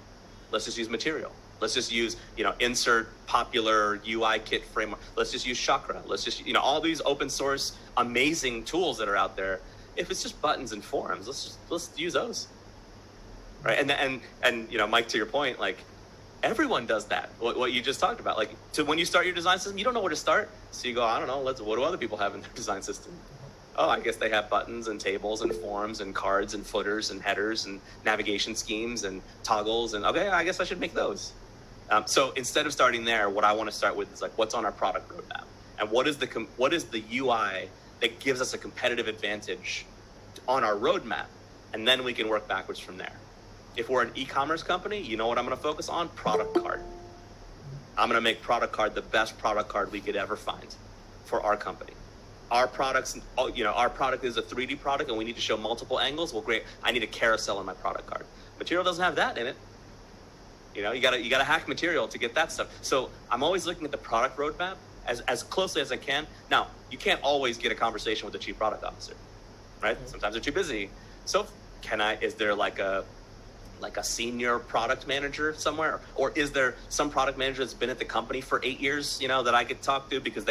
Let's just use Material. Let's just use, insert popular UI kit framework. Let's just use Chakra. Let's just, all these open source amazing tools that are out there. If it's just buttons and forms, let's use those. Right, and Mike, to your point, everyone does that. What you just talked about, when you start your design system, you don't know where to start, so you go, I don't know. What do other people have in their design system? Oh, I guess they have buttons and tables and forms and cards and footers and headers and navigation schemes and toggles, and okay, I guess I should make those. So instead of starting there, what I want to start with is what's on our product roadmap, and what is the UI that gives us a competitive advantage on our roadmap, and then we can work backwards from there. If we're an e-commerce company, you know what I'm going to focus on? Product card. I'm going to make product card the best product card we could ever find for our company. Our products, our product is a 3D product and we need to show multiple angles. Well, great. I need a carousel in my product card. Material doesn't have that in it. You gotta hack Material to get that stuff. So I'm always looking at the product roadmap as closely as I can. Now, you can't always get a conversation with the chief product officer, right? Sometimes they're too busy. So is there a senior product manager somewhere, or is there some product manager that's been at the company for 8 years, that I could talk to, because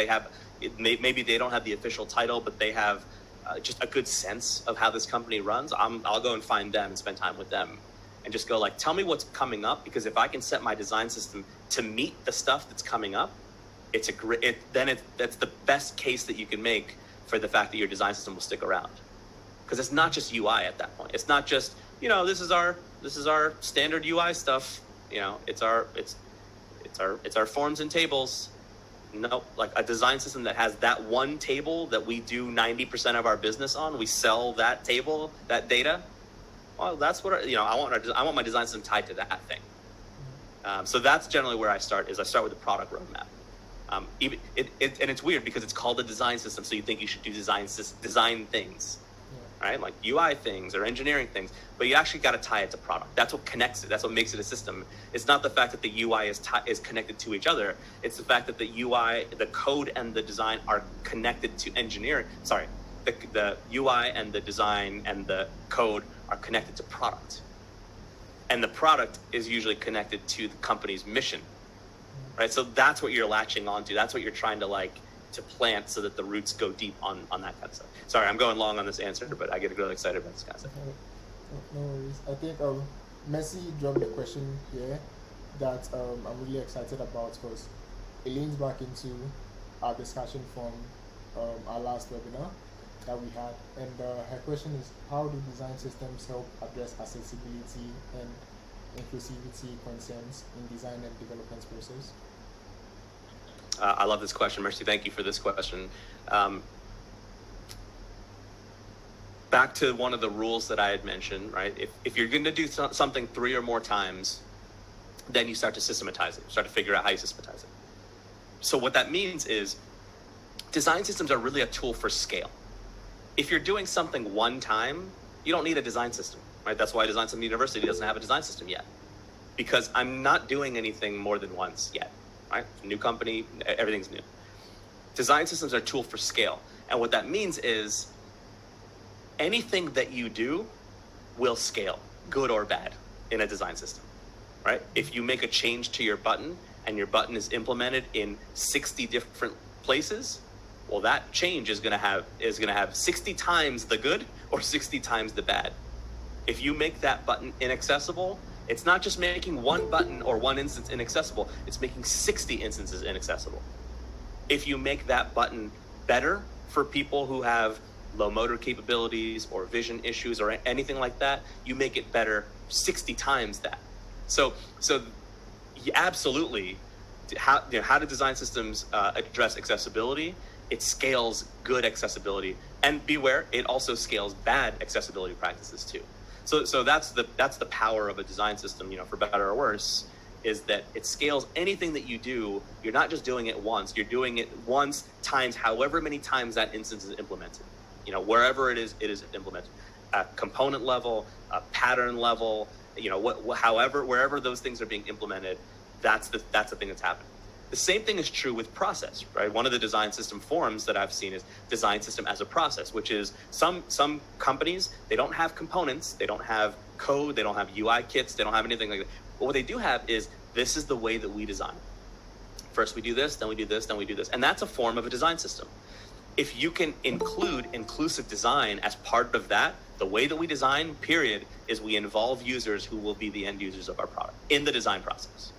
maybe they don't have the official title, but they have just a good sense of how this company runs. I'll go and find them and spend time with them and just go tell me what's coming up, because if I can set my design system to meet the stuff that's coming up, that's the best case that you can make for the fact that your design system will stick around. Because it's not just UI at that point. It's not just, this is our standard UI stuff. It's our forms and tables. No, like a design system that has that one table that we do 90% of our business on. We sell that table, that data. Well, that's what I want my design system tied to that thing. So that's generally where I start. Is I start with the product roadmap. And it's weird because it's called a design system, so you think you should do design things, right? Like UI things or engineering things, but you actually got to tie it to product. That's what connects it. That's what makes it a system. It's not the fact that the UI is connected to each other. It's the fact that the UI, the code, and the design are connected to engineering. Sorry, the UI and the design and the code are connected to product, and the product is usually connected to the company's mission. Right, so that's what you're latching onto. That's what you're trying to plant, so that the roots go deep on that kind of stuff. Sorry, I'm going long on this answer, but I get really excited about this kind of stuff. No worries. I think Messi dropped a question here that I'm really excited about, because it leans back into our discussion from our last webinar that we had, and her question is, how do design systems help address accessibility and inclusivity concerns in design and development process? I love this question, Mercy. Thank you for this question. Back to one of the rules that I had mentioned, right? If you're going to do something 3 or more times, then you start to systematize it. You start to figure out how you systematize it. So what that means is design systems are really a tool for scale. If you're doing something one time, you don't need a design system. Right? That's why Design System University doesn't have a design system yet, because I'm not doing anything more than once yet. Right? New company, everything's new. Design systems are a tool for scale, and what that means is anything that you do will scale, good or bad, in a design system. Right? If you make a change to your button and your button is implemented in 60 different places, well, that change is going to have 60 times the good or 60 times the bad. If you make that button inaccessible, it's not just making one button or one instance inaccessible, it's making 60 instances inaccessible. If you make that button better for people who have low motor capabilities or vision issues or anything like that, you make it better 60 times that. So absolutely, how do design systems address accessibility? It scales good accessibility, and beware, it also scales bad accessibility practices too. So that's the power of a design system, for better or worse, is that it scales anything that you do. You're not just doing it once, you're doing it once times however many times that instance is implemented. Wherever it is implemented. Component level, pattern level, wherever those things are being implemented, that's the thing that's happening. The same thing is true with process, right? One of the design system forms that I've seen is design system as a process, which is some companies, they don't have components, they don't have code, they don't have UI kits, they don't have anything like that. But what they do have is, this is the way that we design. First we do this, then we do this, then we do this. And that's a form of a design system. If you can include inclusive design as part of that, the way that we design, period, is we involve users who will be the end users of our product in the design process.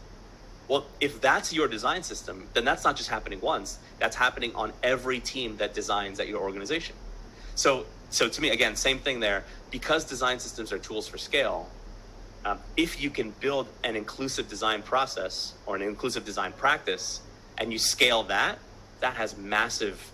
Well, if that's your design system, then that's not just happening once, that's happening on every team that designs at your organization. So to me, again, same thing there, because design systems are tools for scale, if you can build an inclusive design process or an inclusive design practice, and you scale that has massive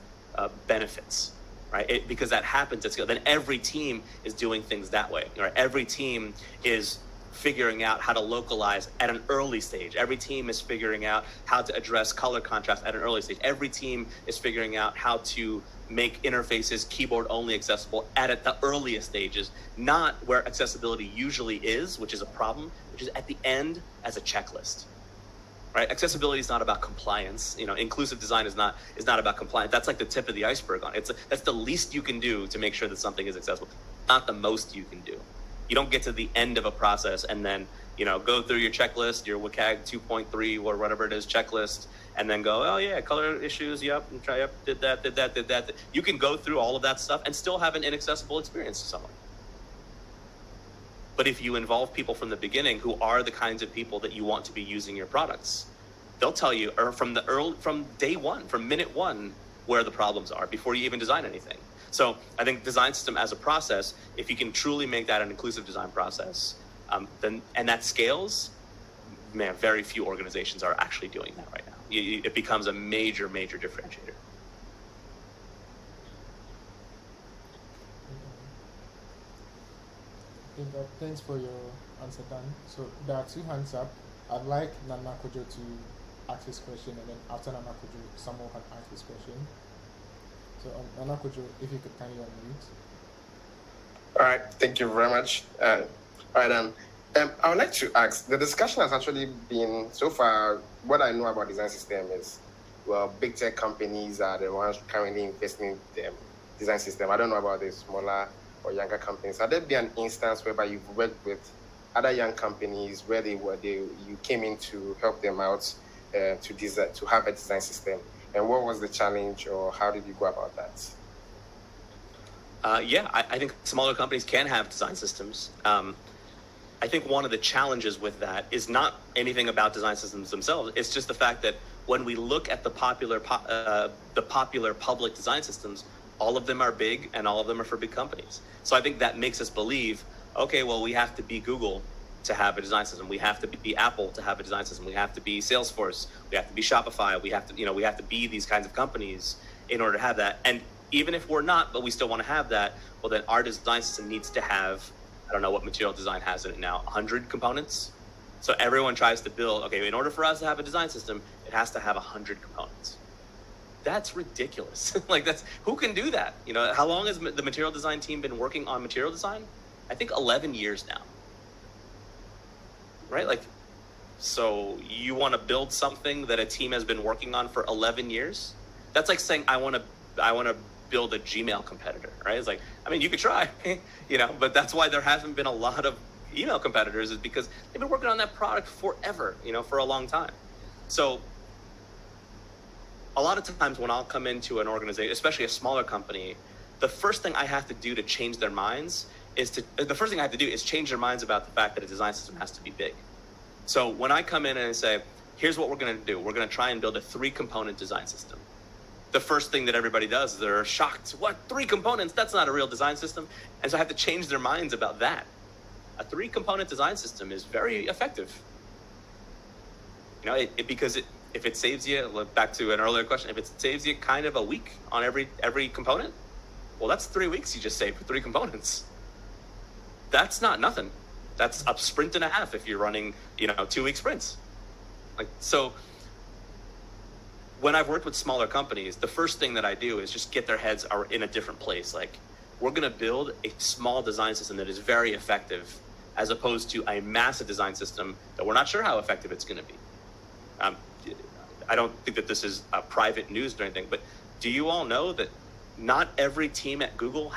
benefits, right? Because that happens at scale. Then every team is doing things that way, right? Every team is figuring out how to localize at an early stage. Every team is figuring out how to address color contrast at an early stage. Every team is figuring out how to make interfaces keyboard only accessible at the earliest stages, not where accessibility usually is, which is a problem, which is at the end as a checklist. Right? Accessibility is not about compliance. Inclusive design is not about compliance. That's like the tip of the iceberg on it. That's the least you can do to make sure that something is accessible, not the most you can do. You don't get to the end of a process and then, go through your checklist, your WCAG 2.3 or whatever it is checklist, and then go, oh yeah, color issues, yep, did that. You can go through all of that stuff and still have an inaccessible experience to someone. But if you involve people from the beginning who are the kinds of people that you want to be using your products, they'll tell you, or from day one, from minute one, where the problems are before you even design anything. So I think design system as a process, if you can truly make that an inclusive design process, and that scales, man, very few organizations are actually doing that right now. It becomes a major differentiator. Thanks for your answer, Dan. So there are two hands up. I'd like Nana Kojo to ask his question, and then after Nana Kojo, someone can ask his question. So Nana Kojo, if you could kindly unmute. All right, thank you very much. All right, I would like to ask, the discussion has actually been, so far, what I know about design system is, well, big tech companies are the ones currently investing in the design system. I don't know about the smaller or younger companies. Have there been an instance whereby you've worked with other young companies where you came in to help them out to have a design system? And what was the challenge, or how did you go about that? I think smaller companies can have design systems. I think one of the challenges with that is not anything about design systems themselves. It's just the fact that when we look at the popular public design systems, all of them are big and all of them are for big companies. So I think that makes us believe, okay, well, we have to be Google to have a design system. We have to be Apple to have a design system. We have to be Salesforce. We have to be Shopify. We have to be these kinds of companies in order to have that. And even if we're not, but we still want to have that, well, then our design system needs to have, I don't know what material design has in it now, 100 components. So everyone tries to build, okay, in order for us to have a design system, it has to have 100 components. That's ridiculous. Who can do that? How long has the material design team been working on material design? I think 11 years now. Right? So you want to build something that a team has been working on for 11 years? That's like saying I want to build a Gmail competitor, right? It's like, you could try, but that's why there hasn't been a lot of email competitors, is because they've been working on that product forever, for a long time. So a lot of times when I'll come into an organization, especially a smaller company, the first thing I have to do to change their minds is change their minds about the fact that a design system has to be big. So when I come in and I say, here's what we're going to do. We're going to try and build a 3-component design system. The first thing that everybody does is they're shocked. What, 3 components? That's not a real design system. And so I have to change their minds about that. A 3-component design system is very effective. Because if it saves you, back to an earlier question, if it saves you kind of a week on every component, well, that's 3 weeks you just saved for 3 components. That's not nothing. That's a sprint and a half if you're running, 2-week sprints. So when I've worked with smaller companies, the first thing that I do is just get their heads are in a different place. We're going to build a small design system that is very effective, as opposed to a massive design system that we're not sure how effective it's going to be. I don't think that this is private news or anything, but do you all know that not every team at Google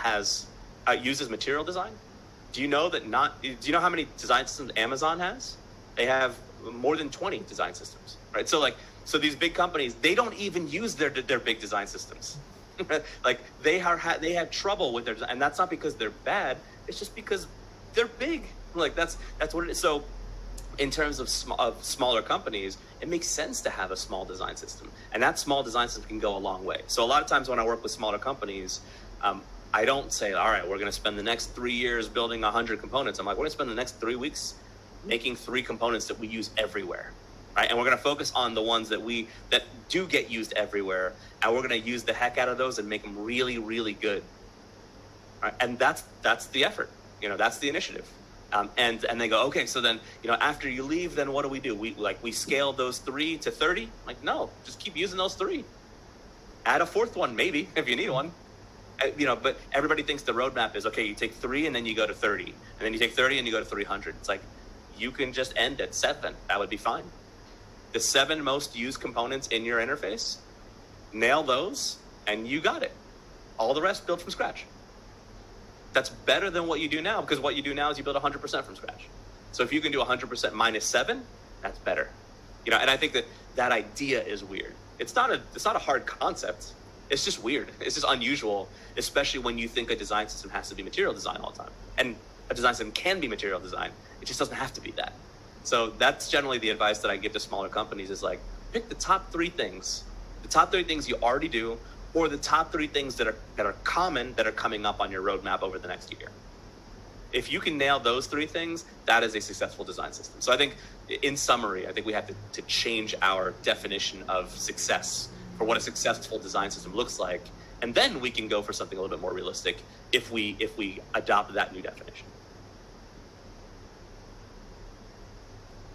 uses material design? Do you know how many design systems Amazon has? They have more than 20 design systems, right? So these big companies, they don't even use their big design systems. They have trouble with their design, and that's not because they're bad. It's just because they're big. That's what it is. So in terms of smaller companies, it makes sense to have a small design system, and that small design system can go a long way. So a lot of times when I work with smaller companies, I don't say, all right, we're going to spend the next 3 years building 100 components. I'm like, we're going to spend the next 3 weeks making 3 components that we use everywhere, right? And we're going to focus on the ones that do get used everywhere, and we're going to use the heck out of those and make them really, really good. Right? And that's the effort. That's the initiative. And they go, okay, so then, after you leave, then what do? We scale those 3 to 30? No, just keep using those 3. Add a 4th one, maybe, if you need one. But everybody thinks the roadmap is, okay, you take 3 and then you go to 30. And then you take 30 and you go to 300. It's you can just end at 7. That would be fine. The 7 most used components in your interface, nail those, and you got it. All the rest built from scratch. That's better than what you do now, because what you do now is you build 100% from scratch. So if you can do 100% minus 7, that's better. And I think that idea is weird. It's not a hard concept. It's just weird. It's just unusual, especially when you think a design system has to be material design all the time. And a design system can be material design. It just doesn't have to be that. So that's generally the advice that I give to smaller companies is pick the top 3 things. The top 3 things you already do, or the top 3 things that are common that are coming up on your roadmap over the next year. If you can nail those three things, that is a successful design system. So I think, in summary, I think we have to change our definition of success for what a successful design system looks like, and then we can go for something a little bit more realistic if we adopt that new definition.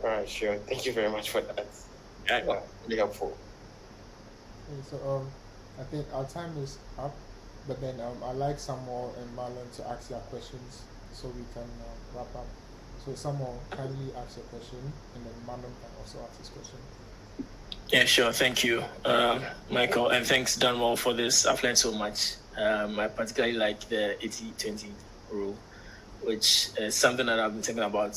All right, sure. Thank you very much for that. Okay. Yeah, really helpful. Okay, so I think our time is up, but then I'd like Samuel and Marlon to ask their questions so we can wrap up. So Samuel, kindly ask your question, and then Marlon can also ask his question. Yeah, sure. Thank you, Michael, and thanks, Dunwall, for this. I've learned so much. I particularly like the 80-20 rule, which is something that I've been thinking about,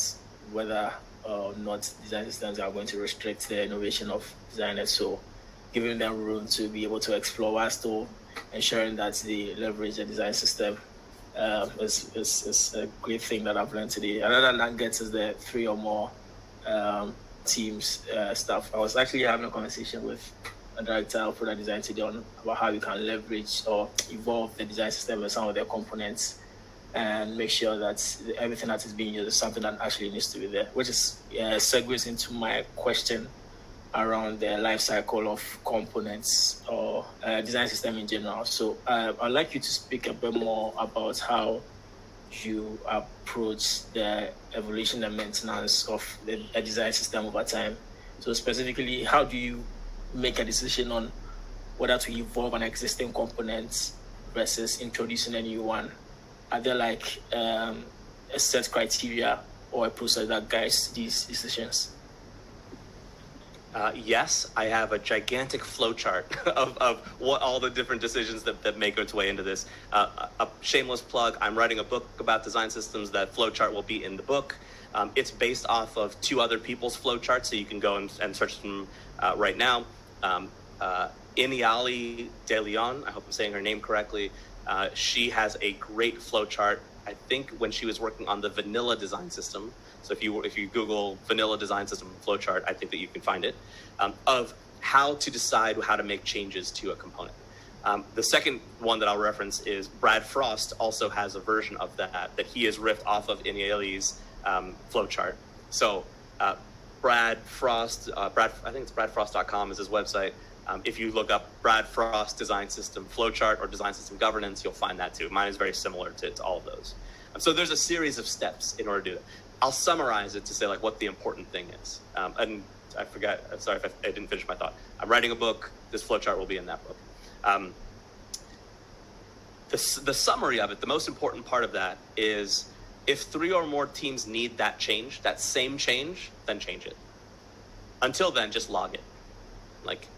whether or not design systems are going to restrict the innovation of designers. So giving them room to be able to explore while still ensuring that they leverage the design system is a great thing that I've learned today. Another that gets is the 3 or more teams stuff. I was actually having a conversation with a director of product design today about how we can leverage or evolve the design system and some of their components and make sure that everything that is being used is something that actually needs to be there, which is segues into my question around the life cycle of components or design system in general. So I'd like you to speak a bit more about how you approach the evolution and maintenance of a design system over time. So specifically, how do you make a decision on whether to evolve an existing component versus introducing a new one? Are there like a set criteria or a process that guides these decisions? Yes, I have a gigantic flowchart of what all the different decisions that make its way into this. A shameless plug, I'm writing a book about design systems. That flowchart will be in the book. It's based off of 2 other people's flowcharts, so you can go and search them right now. Iniali De Leon, I hope I'm saying her name correctly, she has a great flowchart. I think when she was working on the vanilla design system, so if you Google vanilla design system flowchart, I think that you can find it, of how to decide how to make changes to a component. The second one that I'll reference is Brad Frost also has a version of that he has riffed off of Iniali's flowchart. So Brad Frost, I think it's bradfrost.com is his website. If you look up Brad Frost design system flowchart or design system governance, you'll find that too. Mine is very similar to all of those. So there's a series of steps in order to do that. I'll summarize it to say like what the important thing is. And I forgot, I'm sorry if I didn't finish my thought. I'm writing a book. This flowchart will be in that book. The summary of it, the most important part of that is if 3 or more teams need that change, that same change, then change it. Until then, just log it. Like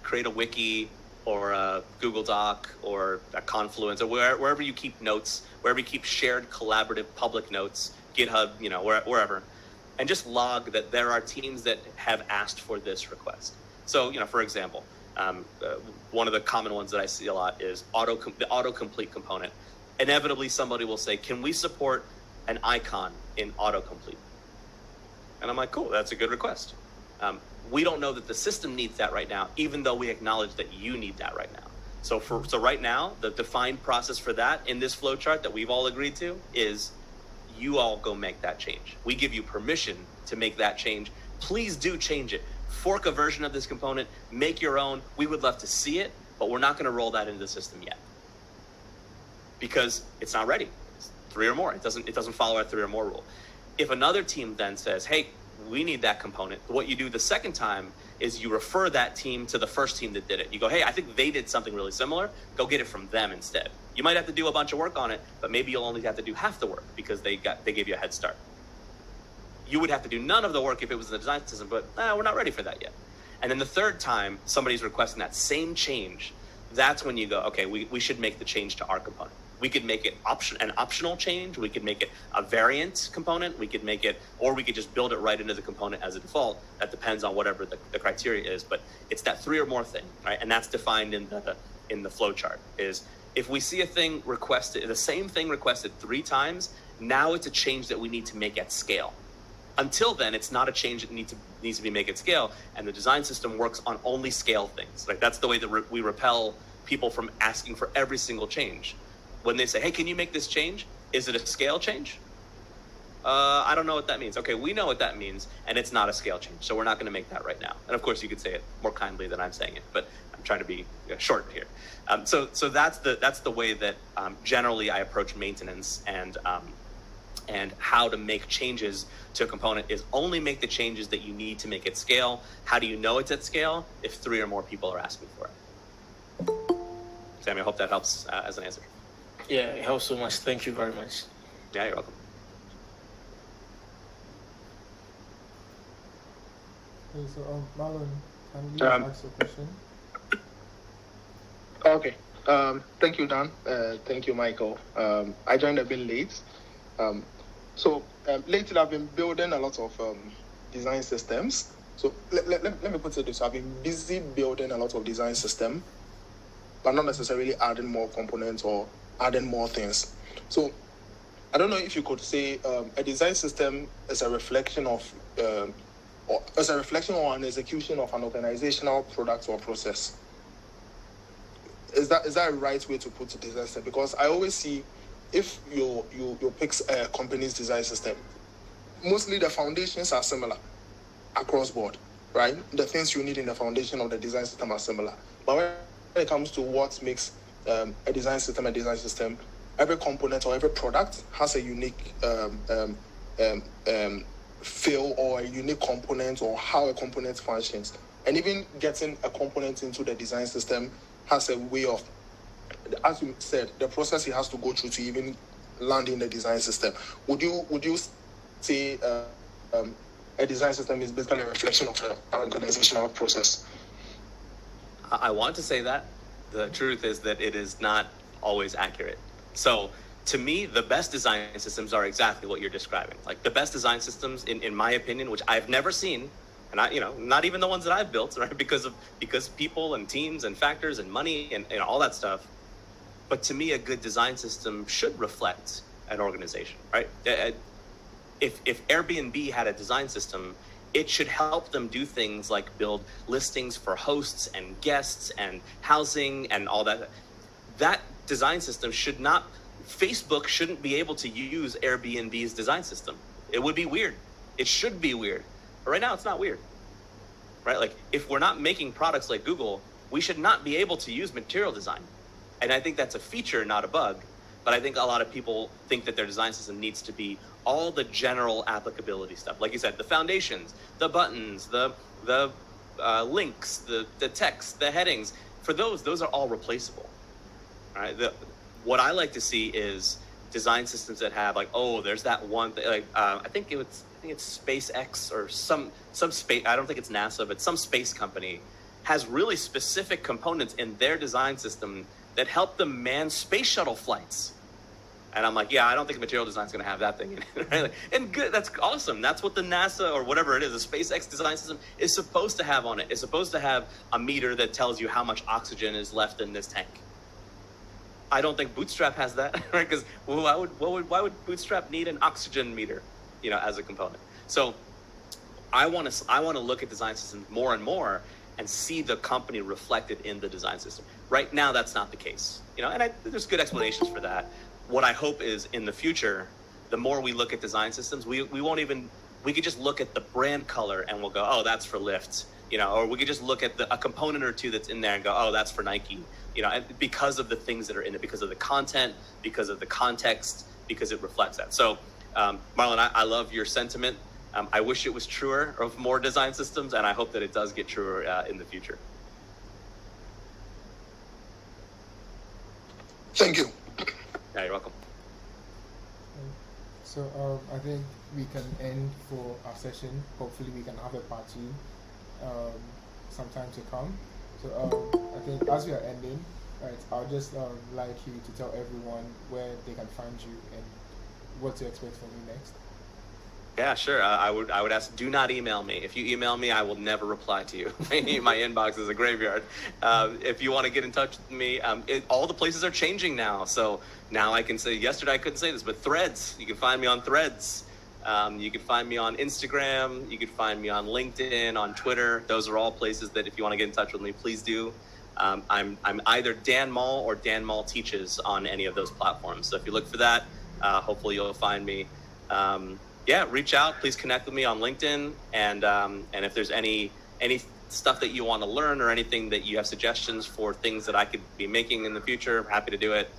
create a wiki or a Google Doc or a Confluence or wherever you keep notes, wherever you keep shared collaborative public notes, GitHub, wherever, and just log that there are teams that have asked for this request. So, for example, one of the common ones that I see a lot is the autocomplete component. Inevitably, somebody will say, can we support an icon in autocomplete? And I'm like, cool, that's a good request. We don't know that the system needs that right now, even though we acknowledge that you need that right now. So right now, the defined process for that in this flowchart that we've all agreed to is you all go make that change. We give you permission to make that change. Please do change it. Fork a version of this component, make your own. We would love to see it, but we're not going to roll that into the system yet because it's not ready. It's 3 or more. It doesn't follow our 3 or more rule. If another team then says, hey, we need that component, what you do the second time is you refer that team to the first team that did it. You go, hey, I think they did something really similar. Go get it from them instead. You might have to do a bunch of work on it, but maybe you'll only have to do half the work because they gave you a head start. You would have to do none of the work if it was the design system, but we're not ready for that yet. And then the third time somebody's requesting that same change, that's when you go, okay, we should make the change to our component. We could make it an optional change. We could make it a variant component. We could make it, or we could just build it right into the component as a default. That depends on whatever the criteria is. But it's that 3 or more thing, right? And that's defined in the flowchart. Is if we see a thing requested, the same thing requested 3 times, now it's a change that we need to make at scale. Until then, it's not a change that needs to be made at scale, and the design system works on only scale things. Like that's the way that we repel people from asking for every single change. When they say, hey, can you make this change? Is it a scale change? I don't know what that means. Okay, we know what that means, and it's not a scale change, so we're not going to make that right now. And of course, you could say it more kindly than I'm saying it, but I'm trying to be short here. So that's the way that generally I approach maintenance and how to make changes to a component is only make the changes that you need to make it scale. How do you know it's at scale? If 3 or more people are asking for it. Sammy, I hope that helps as an answer. Yeah, it helps so much. Thank you very much. Yeah, you're welcome. Okay, so Marlon, can you ask a question? Okay. Thank you, Dan. Thank you, Michael. I joined a bit late. So lately I've been building a lot of design systems. So let me put it this way. I've been busy building a lot of design systems, but not necessarily adding more components or adding more things. So I don't know if you could say a design system is a reflection of or as a reflection or an execution of an organizational product or process. Is that a right way to put the design system? Because I always see if you pick a company's design system, mostly the foundations are similar across board, right? The things you need in the foundation of the design system are similar. But when it comes to what makes a design system, every component or every product has a unique feel or a unique component or how a component functions. And even getting a component into the design system has a way of, as you said, the process it has to go through to even land in the design system. Would you say a design system is basically a reflection of an organizational process? I want to say that. The truth is that it is not always accurate. So to me, the best design systems are exactly what you're describing. Like the best design systems, in my opinion, which I've never seen, and not even the ones that I've built, right? Because people and teams and factors and money and all that stuff. But to me, a good design system should reflect an organization, right? If Airbnb had a design system, it should help them do things like build listings for hosts and guests and housing and all that. That design system should not, Facebook shouldn't be able to use Airbnb's design system. It would be weird. It should be weird. But right now, it's not weird, right? Like if we're not making products like Google, we should not be able to use material design. And I think that's a feature, not a bug. But I think a lot of people think that their design system needs to be all the general applicability stuff. Like you said, the foundations, the buttons, the links, the text, the headings. For those are all replaceable. Right? What I like to see is design systems that have like, oh, there's that one thing, like I think it's SpaceX or some space. I don't think it's NASA, but some space company has really specific components in their design system that help them man space shuttle flights. And I'm like, yeah, I don't think material design is going to have that thing in it. Right? And good, that's awesome. That's what the NASA or whatever it is, the SpaceX design system is supposed to have on it. It's supposed to have a meter that tells you how much oxygen is left in this tank. I don't think Bootstrap has that, right? Because why would Bootstrap need an oxygen meter, as a component? So I want to look at design systems more and more and see the company reflected in the design system. Right now, that's not the case, and there's good explanations for that. What I hope is in the future, the more we look at design systems, we could just look at the brand color and we'll go, oh, that's for Lyft, or we could just look at a component or two that's in there and go, oh, that's for Nike, and because of the things that are in it, because of the content, because of the context, because it reflects that. So, Marlon, I love your sentiment. I wish it was truer of more design systems, and I hope that it does get truer in the future. Thank you. Yeah, you're welcome. So I think we can end for our session. Hopefully we can have a part 2 sometime to come. So I think as we are ending, right, I'll just like you to tell everyone where they can find you and what to expect from you next. Yeah, sure. I would ask, do not email me. If you email me, I will never reply to you. My inbox is a graveyard. If you want to get in touch with me, all the places are changing now. So now I can say, yesterday I couldn't say this, but Threads, you can find me on Threads. You can find me on Instagram. You can find me on LinkedIn, on Twitter. Those are all places that if you want to get in touch with me, please do. I'm either Dan Mall or Dan Mall Teaches on any of those platforms. So if you look for that, hopefully you'll find me. yeah, reach out. Please connect with me on LinkedIn, and if there's any stuff that you want to learn or anything that you have suggestions for things that I could be making in the future, I'm happy to do it.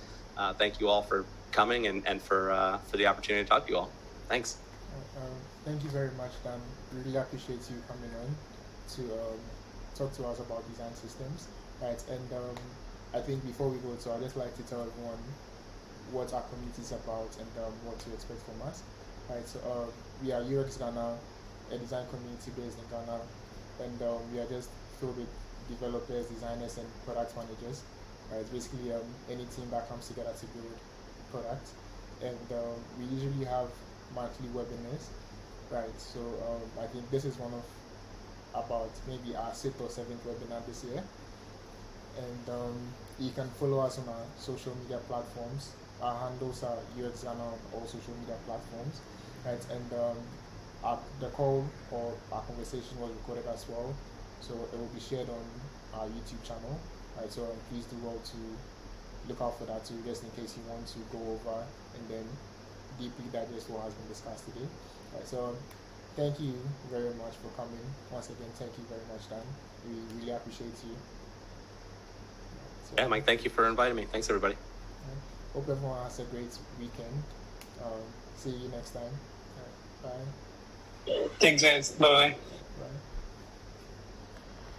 Thank you all for coming and for the opportunity to talk to you all. Thanks. Thank you very much, Dan. We really appreciate you coming on to talk to us about design systems, right? And I think before we go, so I'd just like to tell everyone what our community is about and what to expect from us, right? So we are UX Ghana, a design community based in Ghana, and we are just filled with developers, designers, and product managers. Right? It's basically any team that comes together to build products, and we usually have monthly webinars, right? So I think this is one of about maybe our 6th or 7th webinar this year, and you can follow us on our social media platforms. Our handles are UX Ghana on all social media platforms, right? And the call or our conversation was recorded as well, so it will be shared on our YouTube channel, right? So please do well to look out for that too, just in case you want to go over and then deeply digest what has been discussed today. Right, so thank you very much for coming. Once again, thank you very much, Dan. We really appreciate you. So, yeah, Mike, thank you for inviting me. Thanks, everybody. Hope everyone has a great weekend. See you next time. Bye. Thanks, guys. Bye-bye.